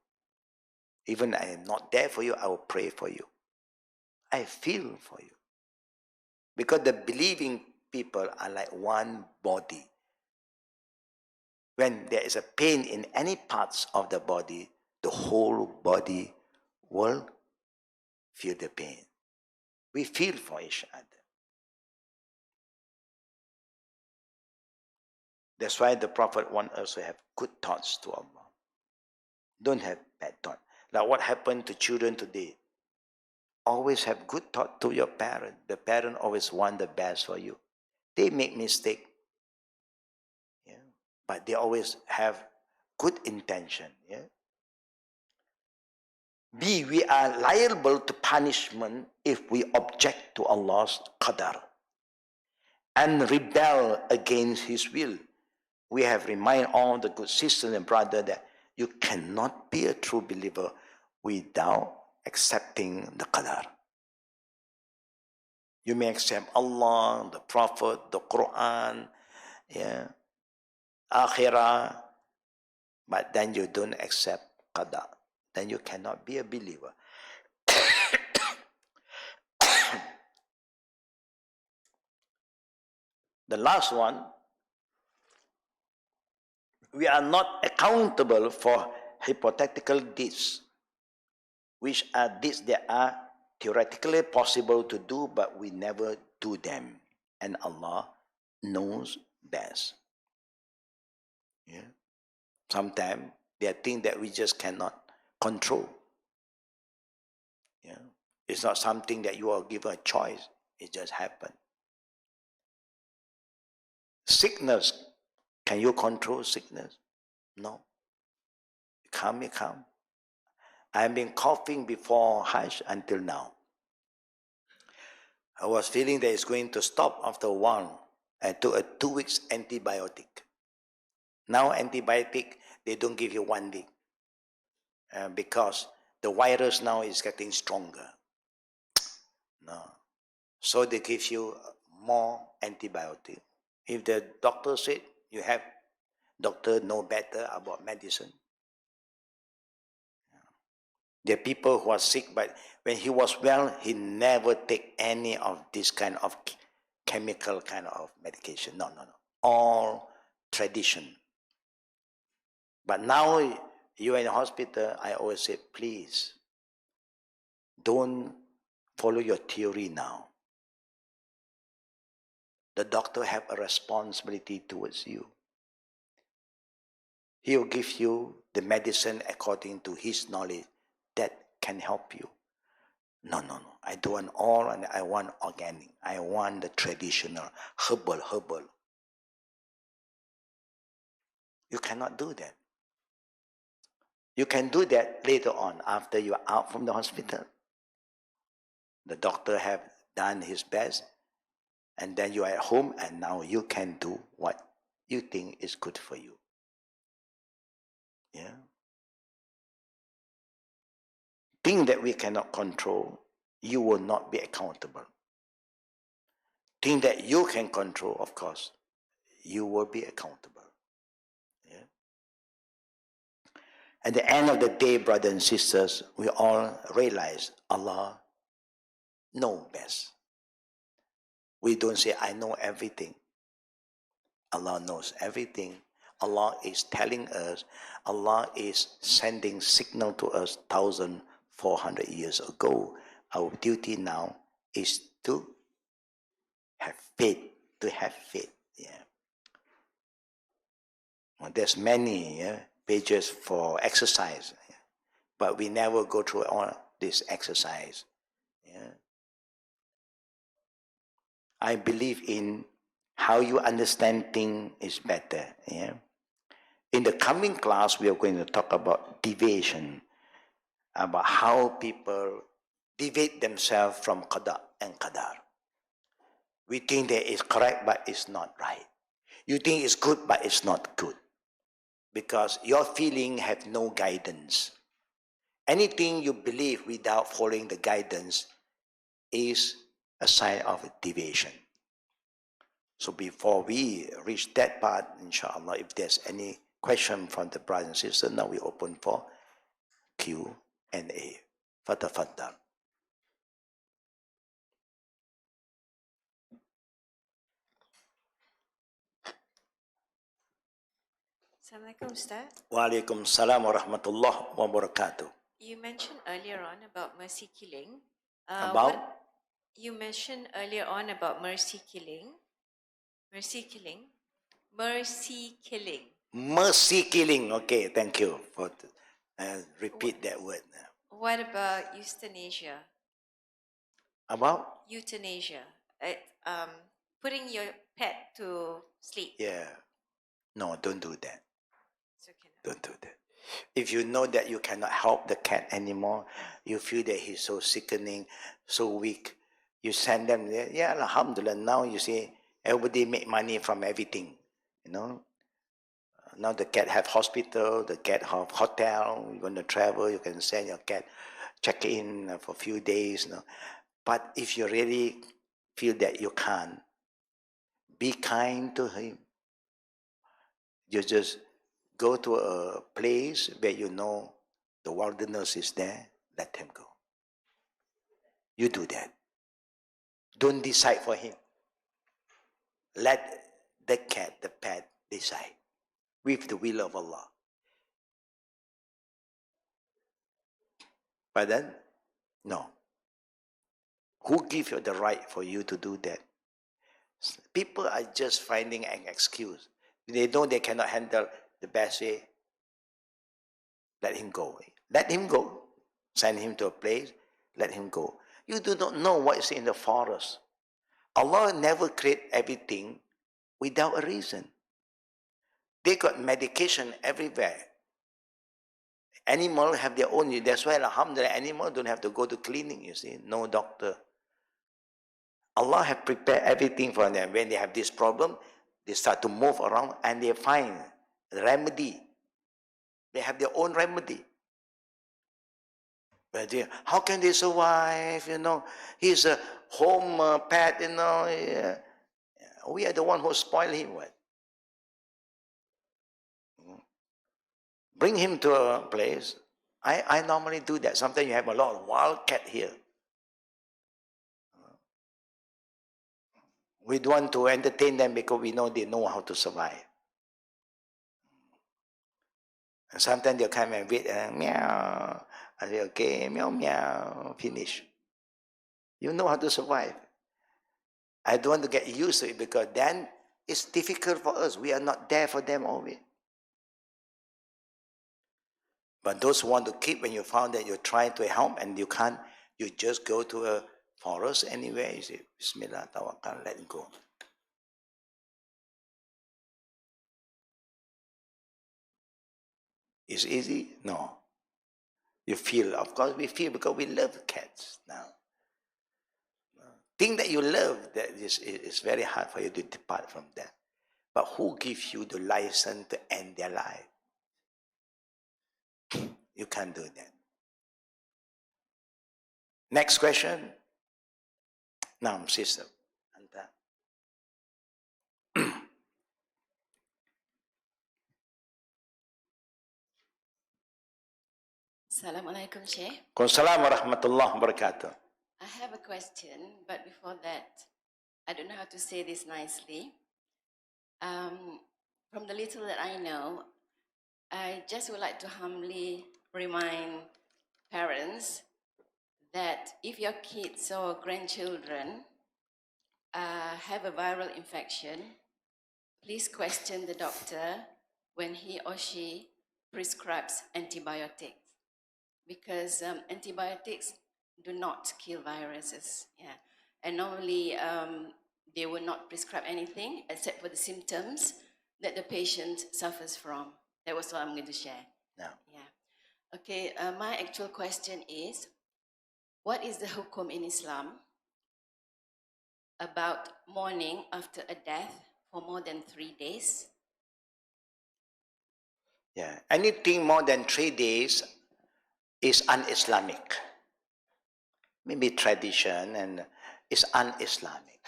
Even I am not there for you, I will pray for you. I feel for you. Because the believing people are like one body. When there is a pain in any parts of the body, the whole body will feel the pain. We feel for each other. That's why the Prophet wants us to have good thoughts to Allah. Don't have bad thought. Like what happened to children today? Always have good thought to your parent. The parent always want the best for you. They make mistake, yeah, but they always have good intention. Yeah. B, we are liable to punishment if we object to Allah's Qadr and rebel against His will. We have remind all the good sisters and brothers that you cannot be a true believer without accepting the Qadr. You may accept Allah, the Prophet, the Quran, yeah, Akhirah, but then you don't accept Qadar. Then you cannot be a believer. The last one, we are not accountable for hypothetical deeds, which are deeds that are theoretically possible to do, but we never do them. And Allah knows best. Yeah. Sometimes there are things that we just cannot control. Yeah. It's not something that you are given a choice. It just happened. Sickness, can you control sickness? No. It come. I've been coughing before Hajj until now. I was feeling that it's going to stop after a while. I took a 2 weeks antibiotic. Now antibiotic, they don't give you 1 week because the virus now is getting stronger. No. So they give you more antibiotic. If the doctor said you have, doctor know better about medicine. There are people who are sick, but when he was well, he never take any of this kind of chemical kind of medication. No. All tradition. But now you are in the hospital, I always say, please, don't follow your theory now. The doctor have a responsibility towards you. He will give you the medicine according to his knowledge that can help you. No. I don't want all, and I want organic. I want the traditional, herbal. You cannot do that. You can do that later on after you are out from the hospital. The doctor have done his best, and then you are at home, and now you can do what you think is good for you. Yeah. Thing that we cannot control, you will not be accountable. Thing that you can control, of course, you will be accountable. Yeah. At the end of the day, brothers and sisters, we all realize Allah knows best. We don't say, I know everything. Allah knows everything. Allah is telling us, Allah is sending signal to us 1,400 years ago. Our duty now is to have faith, Yeah. Well, there's many pages for exercise, but we never go through all this exercise. Yeah. I believe in how you understand things is better. Yeah. In the coming class, we are going to talk about deviation, about how people deviate themselves from Qada and Qadar. We think that it's correct, but it's not right. You think it's good, but it's not good. Because your feeling have no guidance. Anything you believe without following the guidance is a sign of a deviation. So before we reach that part, inshallah, if there's any question from the brothers and sisters, now we open for Q&A. Fatafaddal. Assalamualaikum, Ustaz. Waalaikumsalam warahmatullahi wabarakatuh. You mentioned earlier on about mercy killing. About? You mentioned earlier on about mercy killing. Mercy killing. Mercy killing. Okay, thank you. Repeat that word. What about euthanasia? About? Euthanasia. Putting your pet to sleep. Yeah. No, don't do that. So cannot. Don't do that. If you know that you cannot help the cat anymore, you feel that he's so sickening, so weak, you send them there. Yeah, alhamdulillah, now you see everybody make money from everything. You know, now the cat have hospital, the cat have hotel. You want to travel, you can send your cat check in for a few days. You know. But if you really feel that you can't, be kind to him. You just go to a place where you know the wilderness is there, let him go. You do that. Don't decide for him. Let the cat, the pet, decide with the will of Allah. But then, no. Who gives you the right for you to do that? People are just finding an excuse. They know they cannot handle the best way. Let him go. Let him go. Send him to a place. Let him go. You do not know what is in the forest. Allah never create everything without a reason. They got medication everywhere. Animals have their own. That's why, alhamdulillah, animals don't have to go to clinic, you see. No doctor. Allah have prepared everything for them. When they have this problem, they start to move around and they find remedy. They have their own remedy. But how can they survive? You know, he's a home pet. You know, we are the one who spoil him. What? Bring him to a place. I normally do that. Sometimes you have a lot of wild cat here. We don't want to entertain them because we know they know how to survive. And sometimes they'll come and wait and meow. I say, okay, meow, meow, finish. You know how to survive. I don't want to get used to it because then it's difficult for us. We are not there for them always. But those who want to keep, when you found that you're trying to help and you can't, you just go to a forest anywhere. You say, Bismillah, tawakkal, let it go. It's easy? No. You feel, of course we feel because we love cats now. Think that you love, that is very hard for you to depart from that. But who gives you the license to end their life? You can't do that. Next question. Now, sister. Assalamualaikum, Sheikh. Assalamualaikum warahmatullahi wabarakatuh. I have a question, but before that, I don't know how to say this nicely. From the little that I know, I just would like to humbly remind parents that if your kids or grandchildren have a viral infection, please question the doctor when he or she prescribes antibiotics, because antibiotics do not kill viruses. Yeah, and normally they will not prescribe anything except for the symptoms that the patient suffers from. That was what I'm going to share. No. Yeah. Okay. My actual question is, what is the hukum in Islam about mourning after a death for more than 3 days? Yeah. Anything more than 3 days is un-Islamic. Maybe tradition and it's un-Islamic.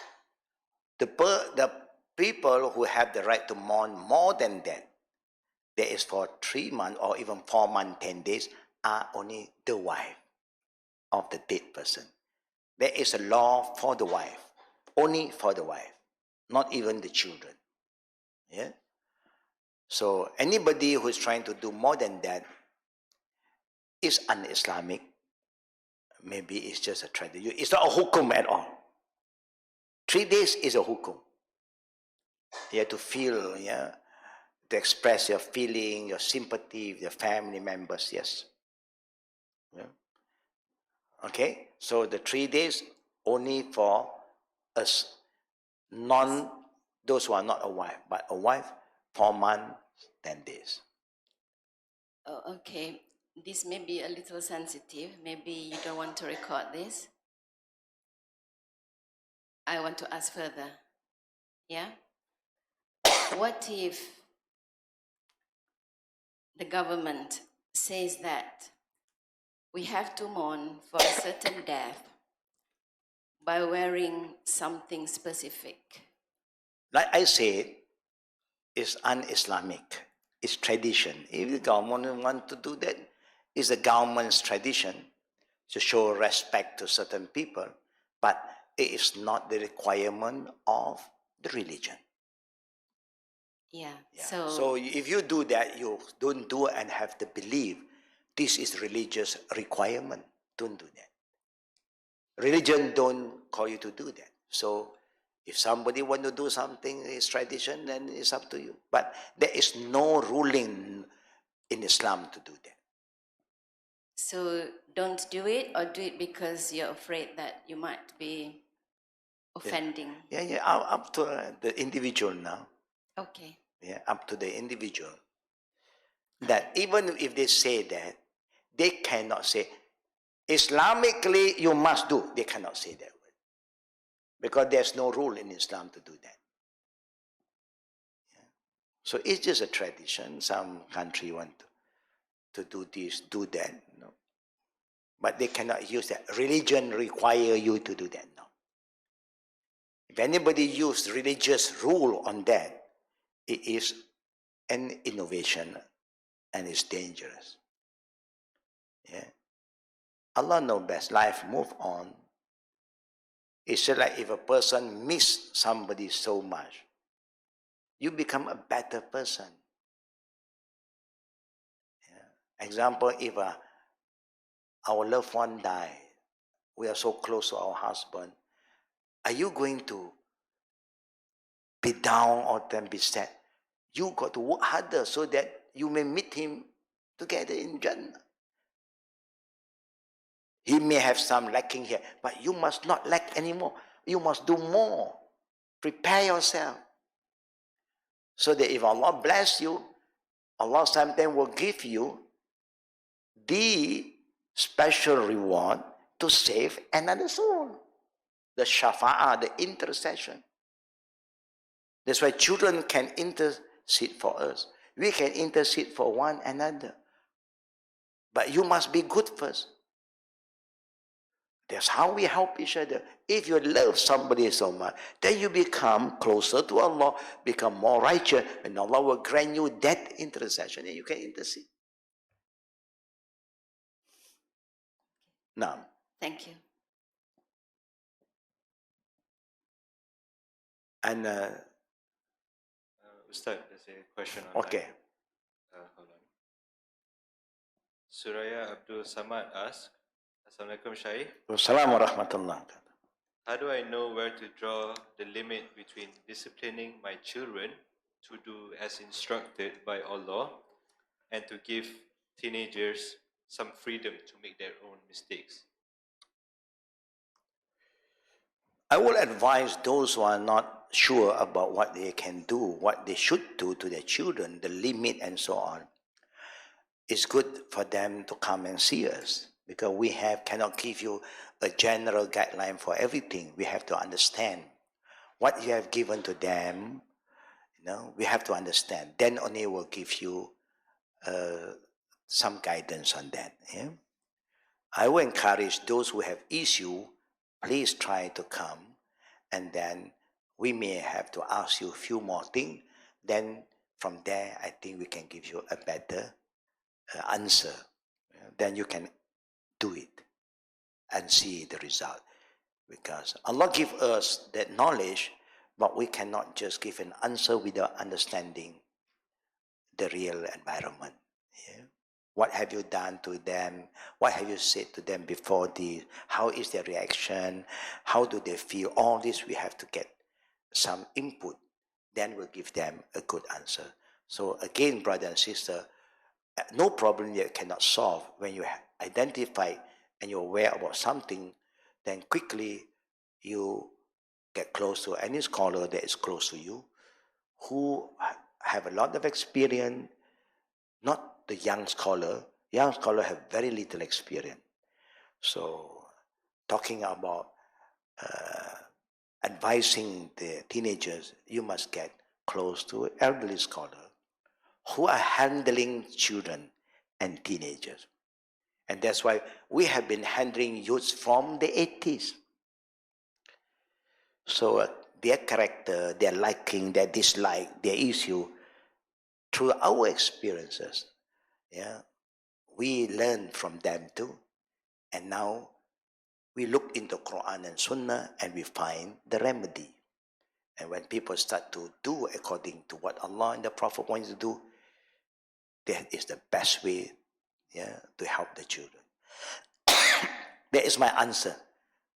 The people who have the right to mourn more than that, there is for 3 months or even 4 months, 10 days, are only the wife of the dead person. There is a law for the wife, only for the wife, not even the children. Yeah. So anybody who is trying to do more than that is un-Islamic. Maybe it's just a tradition. It's not a hukum at all. 3 days is a hukum. You have to feel, yeah, to express your feeling, your sympathy with your family members, yes. Yeah. Okay, so the 3 days only for us, those who are not a wife, but a wife, 4 months, 10 days. Oh, okay. This may be a little sensitive. Maybe you don't want to record this. I want to ask further. Yeah? What if the government says that we have to mourn for a certain death by wearing something specific? Like I said, it's un-Islamic. It's tradition. If the government want to do that, it's the government's tradition to show respect to certain people, but it is not the requirement of the religion. Yeah. Yeah. So So if you do that, you don't do and have the belief this is religious requirement. Don't do that. Religion don't call you to do that. So if somebody want to do something, it's tradition, then it's up to you. But there is no ruling in Islam to do that. so don't do it, or do it because you're afraid that you might be offending. Yeah, up to the individual now. Okay. Yeah, up to the individual. That even if they say that, they cannot say, Islamically you must do. They cannot say that word. Because there's no rule in Islam to do that. Yeah. So it's just a tradition. Some country want to do this, do that. No. But they cannot use that. Religion require you to do that. No. If anybody use religious rule on that, it is an innovation and it's dangerous. Yeah. Allah knows best. Life move on. It's just like if a person miss somebody so much, you become a better person. Yeah. Example, if our loved one die, we are so close to our husband, are you going to be down or then be sad? You got to work harder so that you may meet him together in Jannah. He may have some lacking here, but you must not lack anymore. You must do more. Prepare yourself. So that if Allah bless you, Allah sometimes will give you the special reward to save another soul. The shafa'ah, the intercession. That's why children can intercede for us. We can intercede for one another. But you must be good first. That's how we help each other. If you love somebody so much, then you become closer to Allah, become more righteous, and Allah will grant you that intercession, and you can intercede. Now, Thank you. and Ustaz, there's a question online. okay. Hold on. Suraya Abdul Samad asks, Assalamualaikum Shaykh. Wassalamu warahmatullah. How do I know where to draw the limit between disciplining my children to do as instructed by Allah and to give teenagers some freedom to make their own mistakes? I will advise those who are not sure about what they can do, what they should do to their children, the limit and so on. It's good for them to come and see us because we cannot give you a general guideline for everything. We have to understand what you have given to them. We have to understand. Then only will give you some guidance on that. Yeah? I will encourage those who have issue, please try to come, and then we may have to ask you a few more things. Then from there, I think we can give you a better answer. Then you can do it and see the result. Because Allah give us that knowledge, but we cannot just give an answer without understanding the real environment. Yeah? What have you done to them? What have you said to them before this? How is their reaction? How do they feel? All this we have to get some input. Then we'll give them a good answer. So again, brother and sister, no problem you cannot solve. When you identify and you're aware about something, then quickly you get close to any scholar that is close to you, who have a lot of experience, not the young scholar. Young scholar have very little experience. So talking about advising the teenagers, you must get close to elderly scholar who are handling children and teenagers. And that's why we have been handling youths from the 80s. So their character, their liking, their dislike, their issue, through our experiences, yeah, we learn from them too. And now we look into Quran and Sunnah and we find the remedy. And when people start to do according to what Allah and the Prophet wants to do, that is the best way, yeah, to help the children. That is my answer.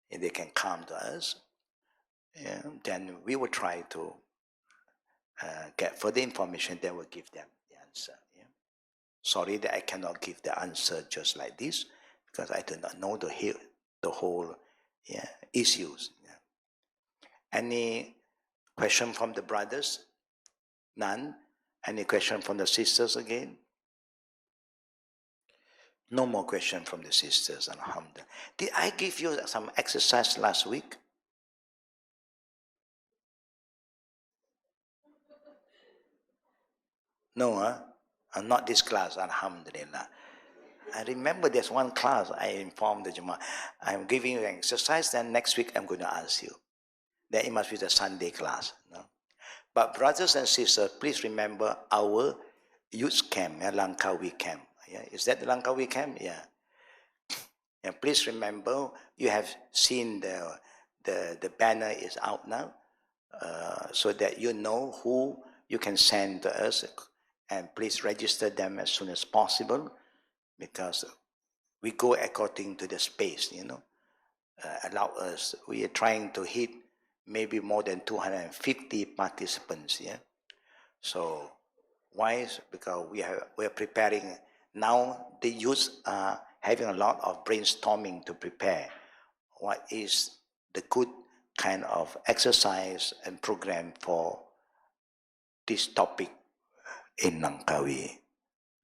If they can come to us, yeah, then we will try to get further information, then we'll give them the answer. Yeah. Sorry that I cannot give the answer just like this, because I do not know the whole, yeah, issues. Yeah. Any question from the brothers? None? Any question from the sisters again? No more question from the sisters, alhamdulillah. Did I give you some exercise last week? No, huh? Not this class, alhamdulillah. I remember there's one class I informed the Jama'ah, I'm giving you an exercise, then next week I'm going to ask you. Then it must be the Sunday class. No? But brothers and sisters, please remember our youth camp, Langkawi camp. Yeah? Is that the Langkawi camp? Yeah. And please remember, you have seen the banner is out now, so that you know who you can send to us, and please register them as soon as possible, because we go according to the space, allow us. We are trying to hit maybe more than 250 participants, yeah. So why? Because we are preparing now. The youth are having a lot of brainstorming to prepare what is the good kind of exercise and program for this topic in Langkawi.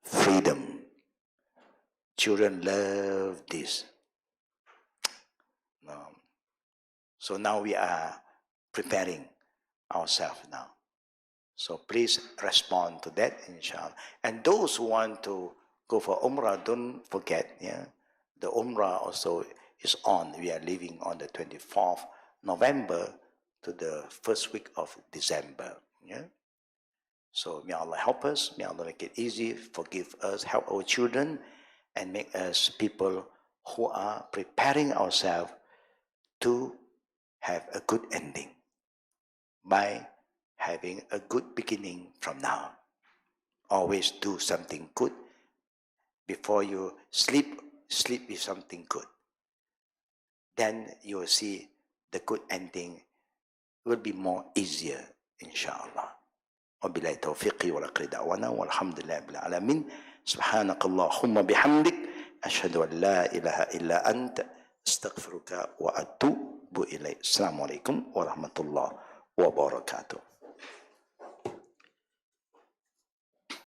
Freedom. Children love this. So now we are preparing ourselves now. So please respond to that, inshallah. And those who want to go for Umrah, don't forget, yeah, the Umrah also is on. We are leaving on the 24th November to the first week of December. Yeah. So may Allah help us, may Allah make it easy, forgive us, help our children, and make us people who are preparing ourselves to have a good ending by having a good beginning from now. Always do something good. Before you sleep with something good. Then you will see the good ending will be more easier, inshallah. وبالله توفيقي ولقي دعوانا والحمد لله رب العالمين سبحانك اللهم بحمدك أشهد أن لا إله إلا أنت استغفرك وأتوب إليك. السلام عليكم ورحمة الله وبركاته.